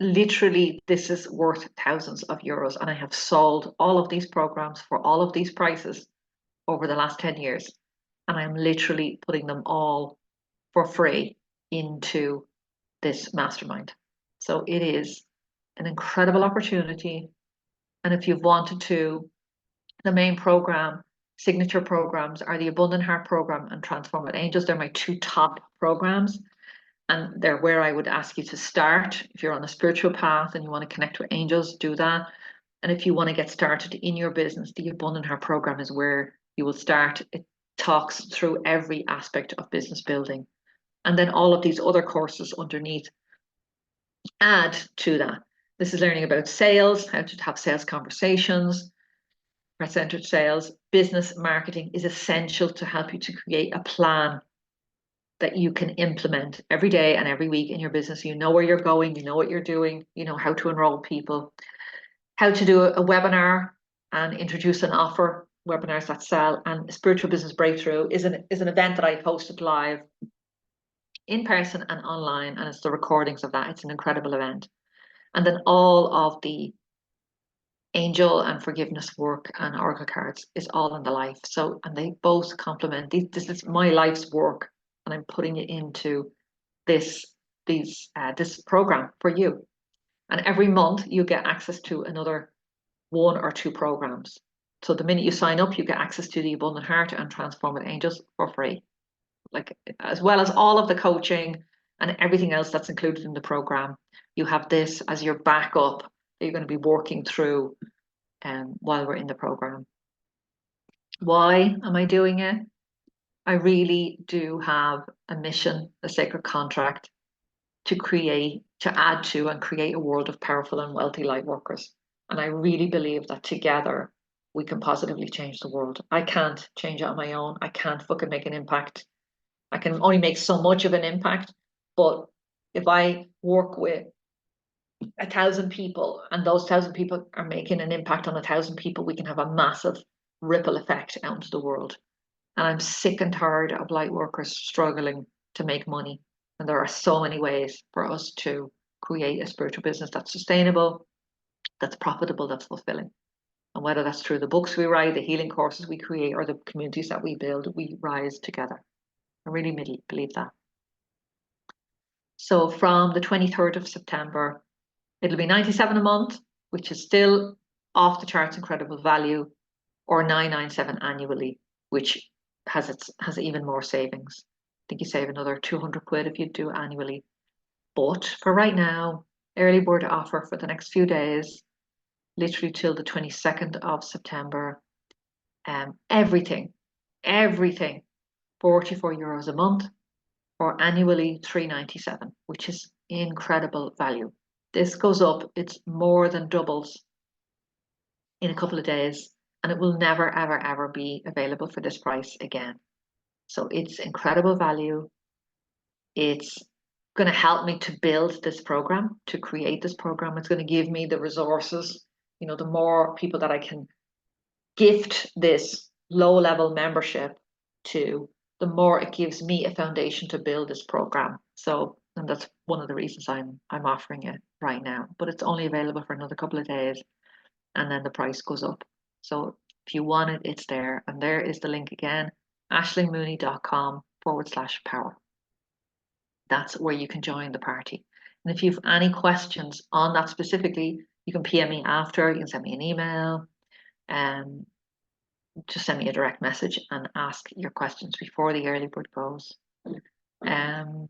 Speaker 1: literally, this is worth thousands of euros. And I have sold all of these programs for all of these prices over the last 10 years. And I'm literally putting them all for free into this mastermind. So it is an incredible opportunity. And if you've wanted to, the main program, signature programs are the Abundant Heart program and Transform with Angels. They're my two top programs. And they're where I would ask you to start. If you're on a spiritual path and you want to connect with angels, do that. And if you want to get started in your business, the Abundant Heart program is where you will start. It talks through every aspect of business building. And then all of these other courses underneath add to that. This is learning about sales, how to have sales conversations, heart-centered sales. Business marketing is essential to help you to create a plan that you can implement every day and every week in your business. You know where you're going, you know what you're doing, you know how to enroll people, how to do a webinar and introduce an offer, webinars that sell. And Spiritual Business Breakthrough is an event that I hosted live in person and online, and it's the recordings of that. It's an incredible event. And then all of the angel and forgiveness work and oracle cards is all in the life. So, and they both complement. This is my life's work, and I'm putting it into this program for you. And every month you get access to another 1 or 2 programs. So the minute you sign up, you get access to the Abundant Heart and Transform with Angels for free, like as well as all of the coaching and everything else that's included in the program. You have this as your backup that you're going to be working through while we're in the program. Why am I doing it? I really do have a mission, a sacred contract to add to and create a world of powerful and wealthy light workers. And I really believe that together we can positively change the world. I can't change it on my own. I can't fucking make an impact. I can only make so much of an impact. But if I work with 1,000 people and those 1,000 people are making an impact on 1,000 people, we can have a massive ripple effect out into the world. And I'm sick and tired of light workers struggling to make money. And there are so many ways for us to create a spiritual business that's sustainable, that's profitable, that's fulfilling. And whether that's through the books we write, the healing courses we create, or the communities that we build, we rise together. I really believe that. So from the 23rd of September, it'll be 97 a month, which is still off the charts incredible value, or 997 annually, which has even more savings. I think you save another 200 quid if you do it annually. But for right now, early bird offer for the next few days, literally till the 22nd of September, everything, 44 euros a month, or annually 397, which is incredible value. This goes up, it's more than doubles in a couple of days, and it will never, ever, ever be available for this price again. So it's incredible value. It's going to help me to build this program, to create this program. It's going to give me the resources. You know, the more people that I can gift this low-level membership to, the more it gives me a foundation to build this program. So, and that's one of the reasons I'm offering it right now. But it's only available for another couple of days, and then the price goes up. So if you want it, it's there. And there is the link again, ashleymooney.com/power. That's where you can join the party. And if you have any questions on that specifically, you can PM me after, you can send me an email, and just send me a direct message and ask your questions before the early bird goes. And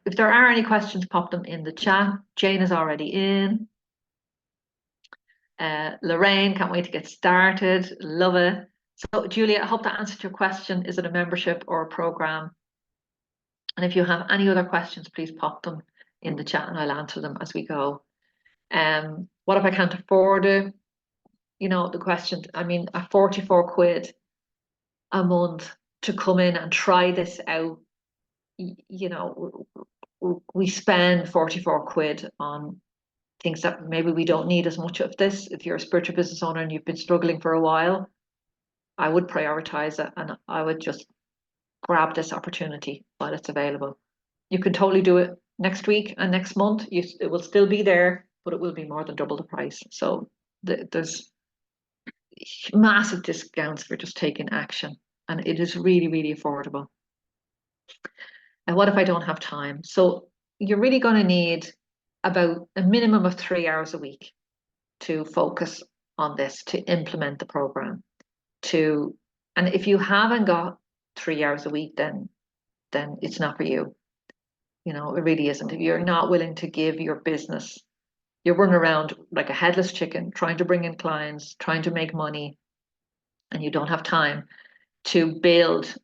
Speaker 1: if there are any questions, pop them in the chat. Jane is already in. Lorraine, can't wait to get started. Love it. So Julia, I hope that answered your question. Is it a membership or a program? And if you have any other questions, please pop them in the chat and I'll answer them as we go. What if I can't afford it? You know, the question, I mean, at 44 quid a month to come in and try this out, you know, we spend 44 quid on things that maybe we don't need as much of this. If you're a spiritual business owner and you've been struggling for a while, I would prioritize it and I would just grab this opportunity while it's available. You can totally do it next week and next month, it will still be there, but it will be more than double the price. So there's massive discounts for just taking action, and it is really, really affordable. And what if I don't have time? So you're really going to need about a minimum of 3 hours a week to focus on this, to implement the program. And if you haven't got 3 hours a week, then it's not for you. You know, it really isn't. If you're not willing to give your business, you're running around like a headless chicken, trying to bring in clients, trying to make money, and you don't have time to build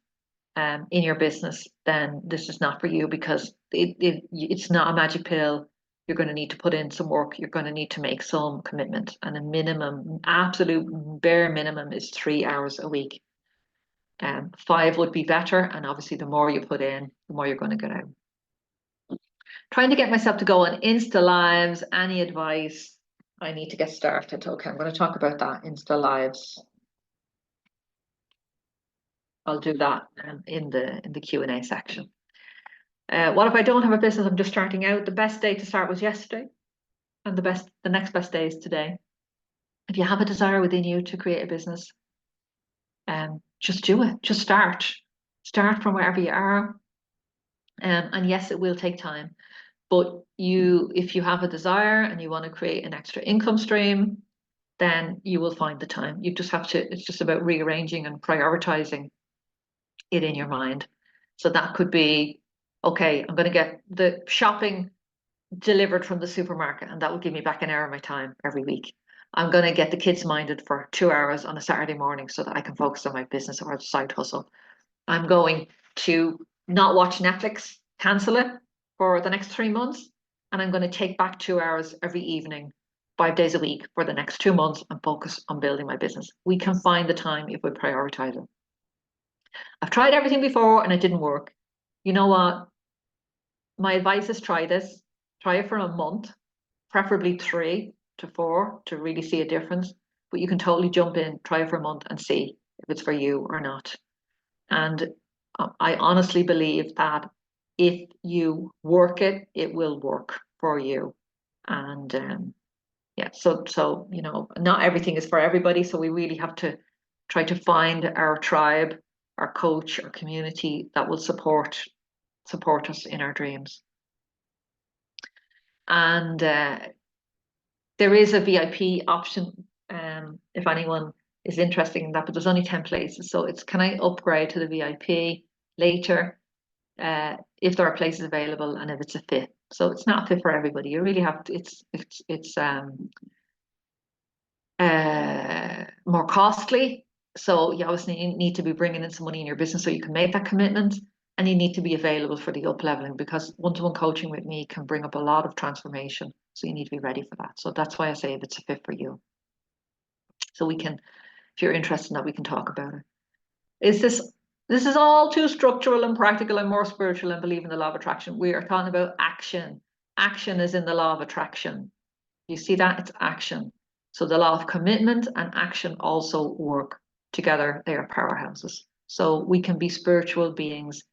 Speaker 1: in your business, then this is not for you, because it's not a magic pill. You're going to need to put in some work. You're going to need to make some commitment, and a minimum, absolute bare minimum, is 3 hours a week. 5 would be better, and obviously the more you put in, the more you're going to get out. Trying to get myself to go on Insta Lives. Any advice? I need to get started. Okay, I'm going to talk about that, Insta Lives. I'll do that in the Q&A section. What if I don't have a business? I'm just starting out. The best day to start was yesterday, and the next best day is today. If you have a desire within you to create a business, just do it. Just start. Start from wherever you are. And yes, it will take time. But if you have a desire and you want to create an extra income stream, then you will find the time. You just have to, it's just about rearranging and prioritizing it in your mind. So that could be, okay, I'm going to get the shopping delivered from the supermarket, and that will give me back an hour of my time every week. I'm going to get the kids minded for 2 hours on a Saturday morning so that I can focus on my business or side hustle. I'm going to not watch Netflix, cancel it for the next 3 months, and I'm going to take back 2 hours every evening, 5 days a week for the next 2 months, and focus on building my business. We can find the time if we prioritize it. I've tried everything before and it didn't work. You know what? My advice is try this. Try it for a month, preferably 3 to 4, to really see a difference. But you can totally jump in, try it for a month, and see if it's for you or not. And I honestly believe that if you work it, it will work for you. And yeah, so you know, not everything is for everybody. So we really have to try to find our tribe, our coach, our community that will support us in our dreams. And there is a VIP option if anyone is interested in that, but there's only 10 places. So it's, can I upgrade to the VIP later if there are places available and if it's a fit. So it's not a fit for everybody. You really have to, it's more costly. So you obviously need to be bringing in some money in your business so you can make that commitment, and you need to be available for the up leveling, because one-to-one coaching with me can bring up a lot of transformation. So you need to be ready for that. So that's why I say if it's a fit for you. So we can, if you're interested in that, we can talk about it. This is all too structural and practical and more spiritual and believe in the law of attraction. We are talking about action. Action is in the law of attraction. You see that? It's action. So the law of commitment and action also work together. They are powerhouses. So we can be spiritual beings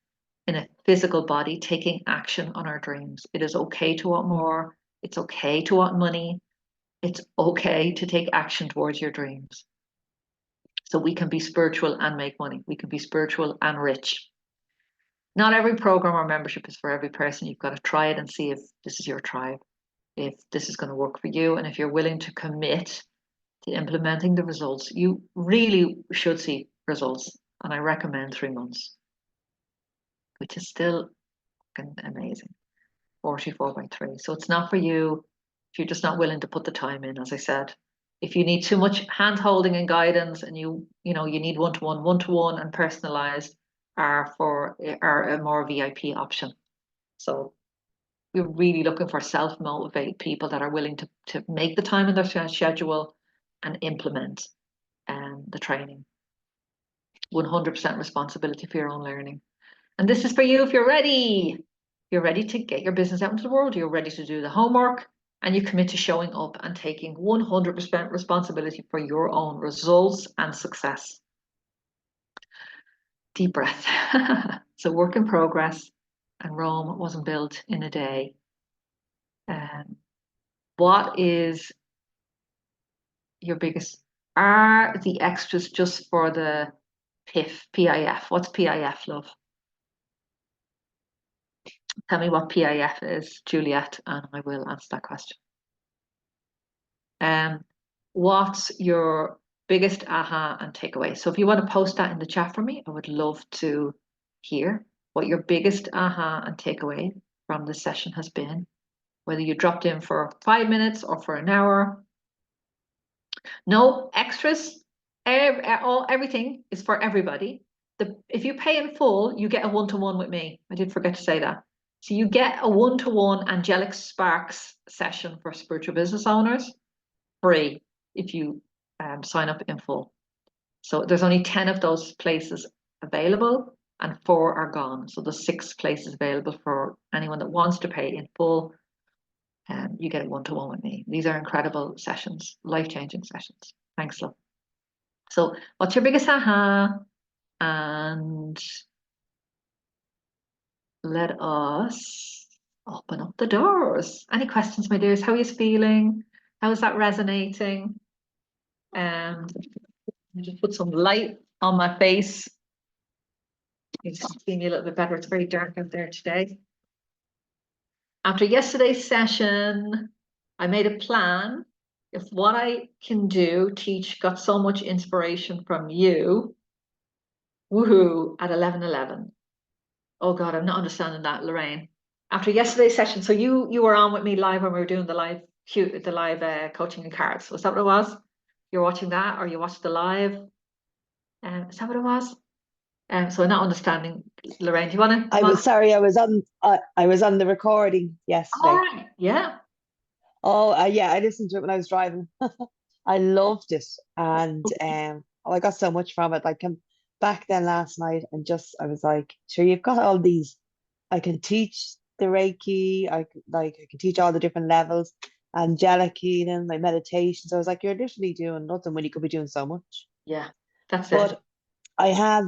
Speaker 1: in a physical body taking action on our dreams. It is okay to want more. It's okay to want money. It's okay to take action towards your dreams. So we can be spiritual and make money. We can be spiritual and rich. Not every program or membership is for every person. You've got to try it and see if this is your tribe, if this is going to work for you. And if you're willing to commit to implementing the results, you really should see results. And I recommend 3 months, which is still amazing. 44 by 3. So it's not for you if you're just not willing to put the time in, as I said. If you need too much hand holding and guidance, and you need one-to-one and personalized, are a more VIP option. So we're really looking for self-motivated people that are willing to make the time in their schedule and implement the training. 100% responsibility for your own learning. And this is for you if you're ready. You're ready to get your business out into the world. You're ready to do the homework, and you commit to showing up and taking 100% responsibility for your own results and success. Deep breath. So work in progress. and Rome wasn't built in a day. What is your biggest? Are the extras just for the PIF, PIF? What's PIF, love? Tell me what PIF is, Juliet, and I will answer that question. What's your biggest aha and takeaway? So if you want to post that in the chat for me, I would love to hear what your biggest aha and takeaway from this session has been, whether you dropped in for 5 minutes or for an hour. No extras. Everything is for everybody. If you pay in full, you get a one-to-one with me. I did forget to say that. So you get a one-to-one Angelic Sparks session for spiritual business owners, free, if you sign up in full. So there's only 10 of those places available and 4 are gone. So there's 6 places available for anyone that wants to pay in full. You get a one-to-one with me. These are incredible sessions, life-changing sessions. Thanks, love. So what's your biggest aha? And let us open up the doors. Any questions, my dears? How are you feeling? How is that resonating? Just put some light on my face. You just see me a little bit better. It's very dark out there today. After yesterday's session, I made a plan. If what I can do, teach, got so much inspiration from you, woohoo, at 11:11. Oh God, I'm not understanding that, Lorraine. After yesterday's session, so you were on with me live when we were doing the live coaching and cards. Was that what it was? You're watching that, or you watched the live? Is that what it was? So I'm not understanding, Lorraine. Do you want to?
Speaker 2: I was sorry. I was on the recording yesterday.
Speaker 1: All right. Yeah.
Speaker 2: Oh, yeah. I listened to it when I was driving. I loved it, and I got so much from it. I came back then last night, and I was like, sure, you've got all these. I can teach the Reiki. I can teach all the different levels, angelic healing, my meditation. So I was like, you're literally doing nothing when you could be doing so much.
Speaker 1: Yeah, that's it.
Speaker 2: But I have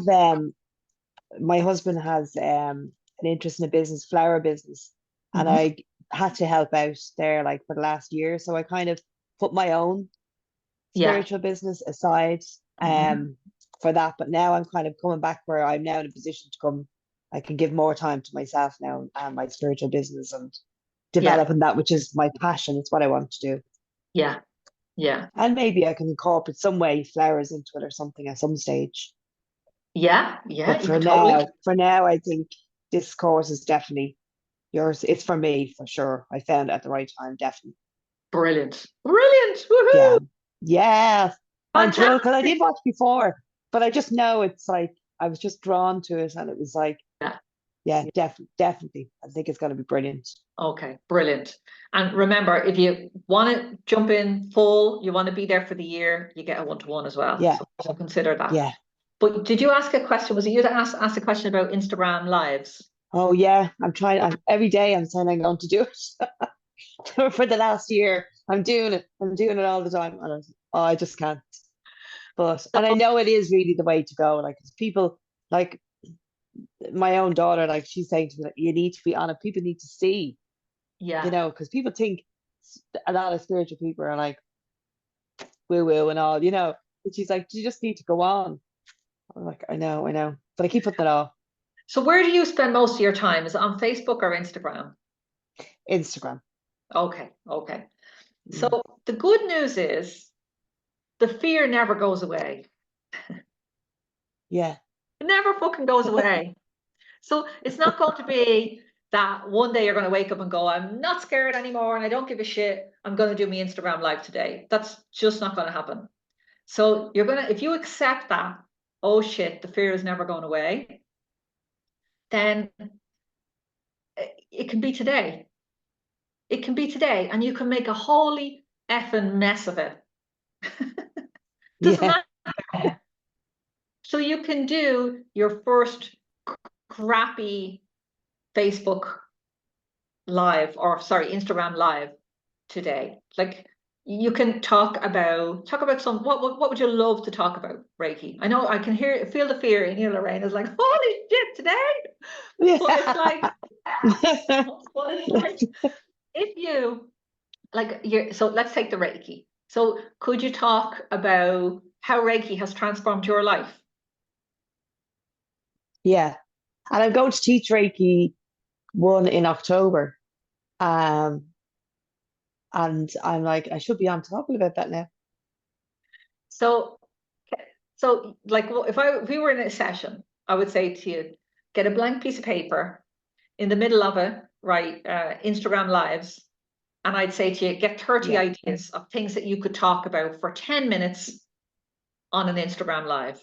Speaker 2: my husband has an interest in a business, flower business, and I had to help out there like for the last year. So I kind of put my own spiritual business aside for that. But now I'm kind of coming back where I'm now in a position to come. I can give more time to myself now and my spiritual business and developing that, which is my passion. It's what I want to do.
Speaker 1: Yeah. Yeah.
Speaker 2: And maybe I can incorporate some way flowers into it or something at some stage.
Speaker 1: Yeah. Yeah.
Speaker 2: But for now, I think this course is definitely yours. It's for me for sure. I found it at the right time, definitely.
Speaker 1: Brilliant. Woohoo!
Speaker 2: Yeah. I'm thrilled because I did watch before, but I just know it's like I was just drawn to it, and it was like, definitely. I think it's going to be brilliant.
Speaker 1: Okay, brilliant. And remember, if you want to jump in full, you want to be there for the year, you get a one-to-one as well.
Speaker 2: Yeah.
Speaker 1: So consider that.
Speaker 2: Yeah.
Speaker 1: But did you ask a question? Was it you that asked a question about Instagram lives?
Speaker 2: Oh yeah, I'm trying. Every day I'm saying I'm going to do it. For the last year, I'm doing it. I'm doing it all the time, and I just can't. And I know it is really the way to go. Like people, like my own daughter, like she's saying to me, like, you need to be on it. People need to see, because people think a lot of spiritual people are like woo woo and all, But she's like, you just need to go on. I'm like, I know, but I keep putting it off.
Speaker 1: So where do you spend most of your time? Is it on Facebook or Instagram?
Speaker 2: Instagram.
Speaker 1: Okay. So the good news is the fear never goes away.
Speaker 2: Yeah.
Speaker 1: It never fucking goes away. So it's not going to be that one day you're going to wake up and go, I'm not scared anymore and I don't give a shit. I'm going to do my Instagram live today. That's just not going to happen. So if you accept that, oh shit, the fear is never going away, then it can be today. It can be today, and you can make a holy effing mess of it. Doesn't matter. So you can do your first crappy Facebook live, or sorry, Instagram live today. Like you can talk about some, what would you love to talk about, Reiki? I know I can feel the fear in you, Lorraine. It's like, holy shit, today. But it's like, But it's like, if you like, so let's take the Reiki. So could you talk about how Reiki has transformed your life?
Speaker 2: Yeah. And I'm going to teach Reiki 1 in October. Um, and I'm like, I should be on talking about that now.
Speaker 1: So, like, if we were in a session, I would say to you, get a blank piece of paper, in the middle of it, write Instagram lives, and I'd say to you, get 30
Speaker 2: Yeah.
Speaker 1: ideas of things that you could talk about for 10 minutes on an Instagram live.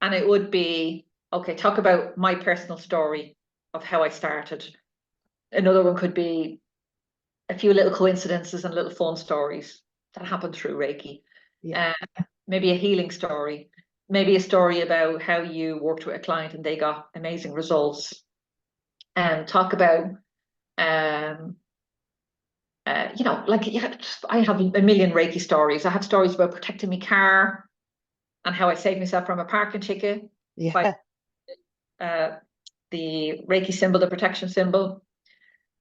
Speaker 1: And it would be, okay, talk about my personal story of how I started. Another one could be a few little coincidences and little fun stories that happened through Reiki.
Speaker 2: Yeah.
Speaker 1: Maybe a healing story, maybe a story about how you worked with a client and they got amazing results. And talk about, like, yeah, I have a million Reiki stories. I have stories about protecting my car and how I saved myself from a parking ticket by
Speaker 2: Yeah.
Speaker 1: the Reiki symbol, the protection symbol.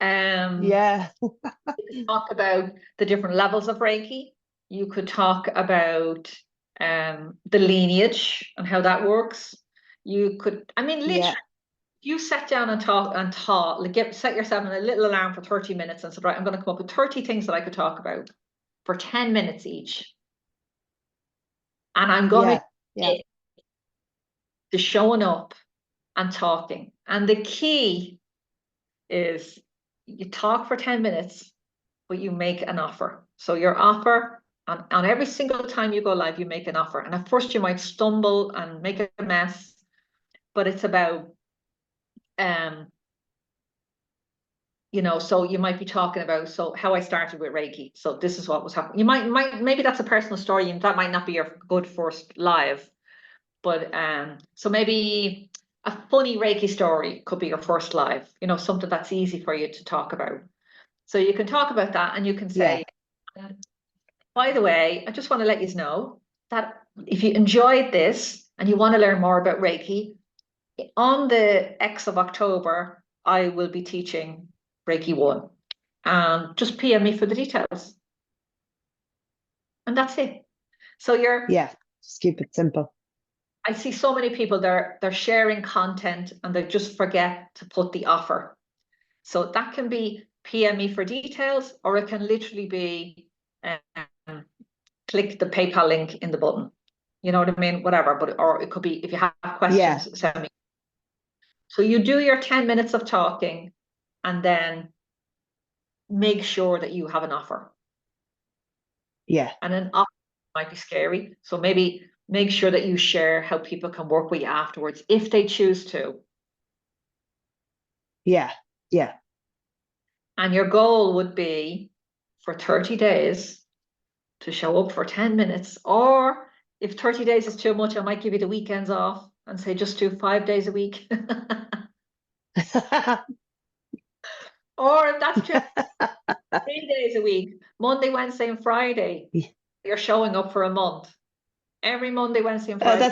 Speaker 2: Yeah.
Speaker 1: Talk about the different levels of Reiki. You could talk about the lineage and how that works. You could, I mean, literally,
Speaker 2: Yeah.
Speaker 1: you sat down and talk, like set yourself a little alarm for 30 minutes and said, right, I'm going to come up with 30 things that I could talk about for 10 minutes each. And I'm going to
Speaker 2: Yeah. Yeah.
Speaker 1: commit to showing up and talking. And the key is you talk for 10 minutes, but you make an offer. So your offer, on every single time you go live, you make an offer. And at first you might stumble and make a mess, but it's about, so you might be talking about, so how I started with Reiki. So this is what was happening. You maybe that's a personal story and that might not be your good first live, but so maybe a funny Reiki story could be your first live, something that's easy for you to talk about. So you can talk about that and you can
Speaker 2: Yeah.
Speaker 1: say, by the way, I just want to let you know that if you enjoyed this and you want to learn more about Reiki, on the X of October, I will be teaching Reiki 1. Just PM me for the details. And that's it. So
Speaker 2: Yeah. Just keep it simple.
Speaker 1: I see so many people, they're sharing content and they just forget to put the offer. So that can be PM me for details, or it can literally be click the PayPal link in the button. You know what I mean? Whatever, or it could be, if you have
Speaker 2: Yeah.
Speaker 1: questions, send me. So you do your 10 minutes of talking and then make sure that you have an offer.
Speaker 2: Yeah.
Speaker 1: And an offer might be scary. So maybe make sure that you share how people can work with you afterwards if they choose to.
Speaker 2: Yeah. Yeah.
Speaker 1: And your goal would be for 30 days to show up for 10 minutes. Or if 30 days is too much, I might give you the weekends off and say just do 5 days a week. Or if that's too 3 days a week, Monday, Wednesday, and Friday, you're showing up for a month. Every Monday, Wednesday, and Friday.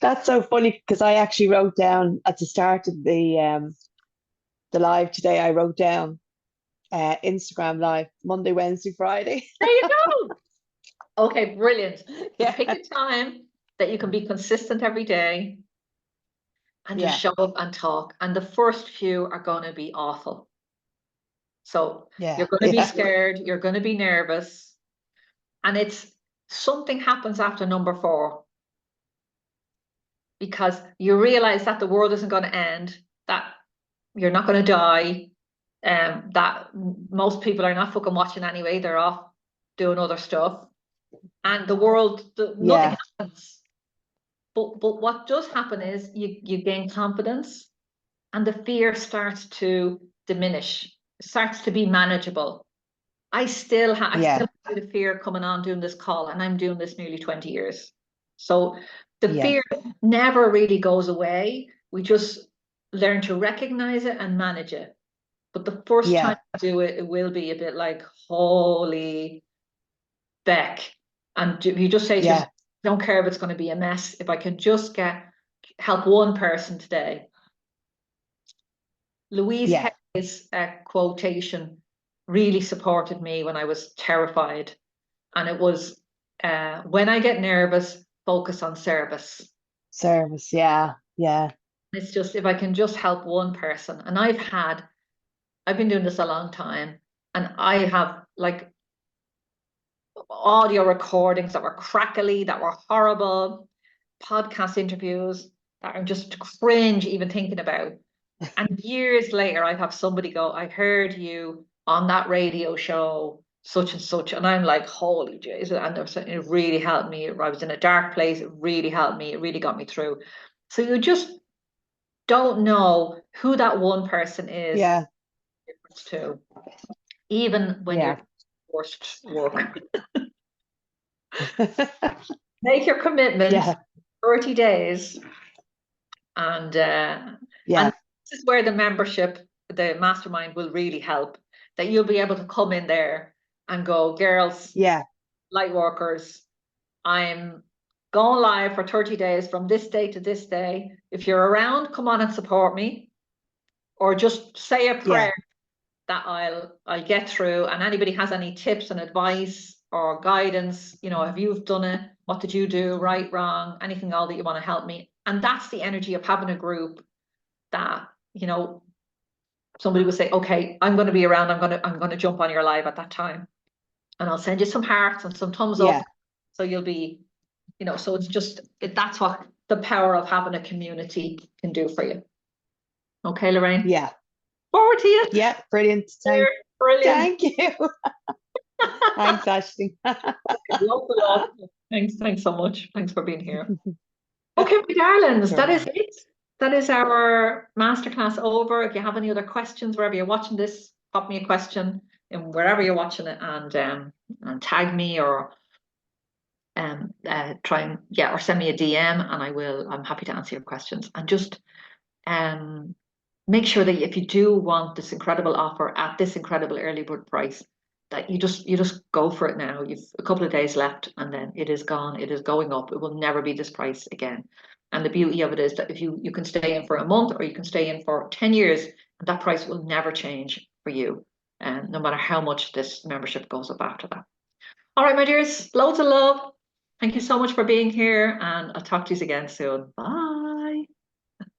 Speaker 2: That's so funny because I actually wrote down at the start of the live today. I wrote down Instagram live Monday, Wednesday, Friday.
Speaker 1: There you go. Okay, brilliant.
Speaker 2: Yeah.
Speaker 1: Pick a time that you can be consistent every day and just
Speaker 2: Yeah.
Speaker 1: show up and talk. And the first few are going to be awful. So
Speaker 2: Yeah.
Speaker 1: you're going to be scared, you're going to be nervous, and it's something happens after number 4 because you realize that the world isn't going to end, that you're not going to die, that most people are not fucking watching anyway, they're off doing other stuff, and the world, nothing
Speaker 2: Yeah.
Speaker 1: happens. But what does happen is you gain confidence, and the fear starts to diminish, it starts to be manageable. I still have
Speaker 2: Yeah.
Speaker 1: the fear coming on doing this call, and I'm doing this nearly 20 years. So the
Speaker 2: Yeah.
Speaker 1: fear never really goes away. We just learn to recognize it and manage it. But the first time
Speaker 2: Yeah.
Speaker 1: you do it, it will be a bit like, holy Beck. And you just say to yourself,
Speaker 2: Yeah.
Speaker 1: don't care if it's going to be a mess. If I can just help one person today. Louise
Speaker 2: Yeah.
Speaker 1: Hay's quotation really supported me when I was terrified. And it was, when I get nervous, focus on service.
Speaker 2: Service. Yeah. Yeah.
Speaker 1: It's just, if I can just help one person. And I've been doing this a long time, and I have like audio recordings that were crackly, that were horrible, podcast interviews that are just cringe even thinking about. And years later, I have somebody go, I heard you on that radio show, such and such. And I'm like, holy Jesus. And it really helped me. I was in a dark place. It really helped me. It really got me through. So you just don't know who that one person is
Speaker 2: Yeah.
Speaker 1: to, even when
Speaker 2: Yeah.
Speaker 1: you're forced work. Make your commitment,
Speaker 2: Yeah.
Speaker 1: 30 days, and
Speaker 2: Yeah.
Speaker 1: this is where the membership, the mastermind, will really help. That you'll be able to come in there and go, girls,
Speaker 2: Yeah.
Speaker 1: Lightworkers, I'm going live for 30 days from this day to this day. If you're around, come on and support me, or just say a
Speaker 2: Yeah.
Speaker 1: prayer that I'll get through. And anybody has any tips and advice or guidance, if you've done it, what did you do, right, wrong, anything, all that you want to help me. And that's the energy of having a group that, somebody will say, okay, I'm going to be around, I'm going to jump on your live at that time, and I'll send you some hearts and some thumbs up.
Speaker 2: Yeah.
Speaker 1: So you'll be, so it's just, that's what the power of having a community can do for you. Okay, Lorraine?
Speaker 2: Yeah.
Speaker 1: Forward to you.
Speaker 2: Yeah. Brilliant.
Speaker 1: Brilliant.
Speaker 2: Thank you. Thanks, Ashley.
Speaker 1: Thanks so much. Thanks for being here. Okay, my darlings,
Speaker 2: Sure.
Speaker 1: that is it. That is our masterclass over. If you have any other questions, wherever you're watching this, pop me a question in wherever you're watching it, and tag me, or try and or send me a DM, and I'm happy to answer your questions. And just make sure that if you do want this incredible offer at this incredible early bird price, that you just go for it now. You've a couple of days left, and then it is gone. It is going up. It will never be this price again. And the beauty of it is that if you can stay in for a month, or you can stay in for 10 years, and that price will never change for you, and no matter how much this membership goes up after that. All right, my dears, loads of love. Thank you so much for being here, and I'll talk to you again soon. Bye.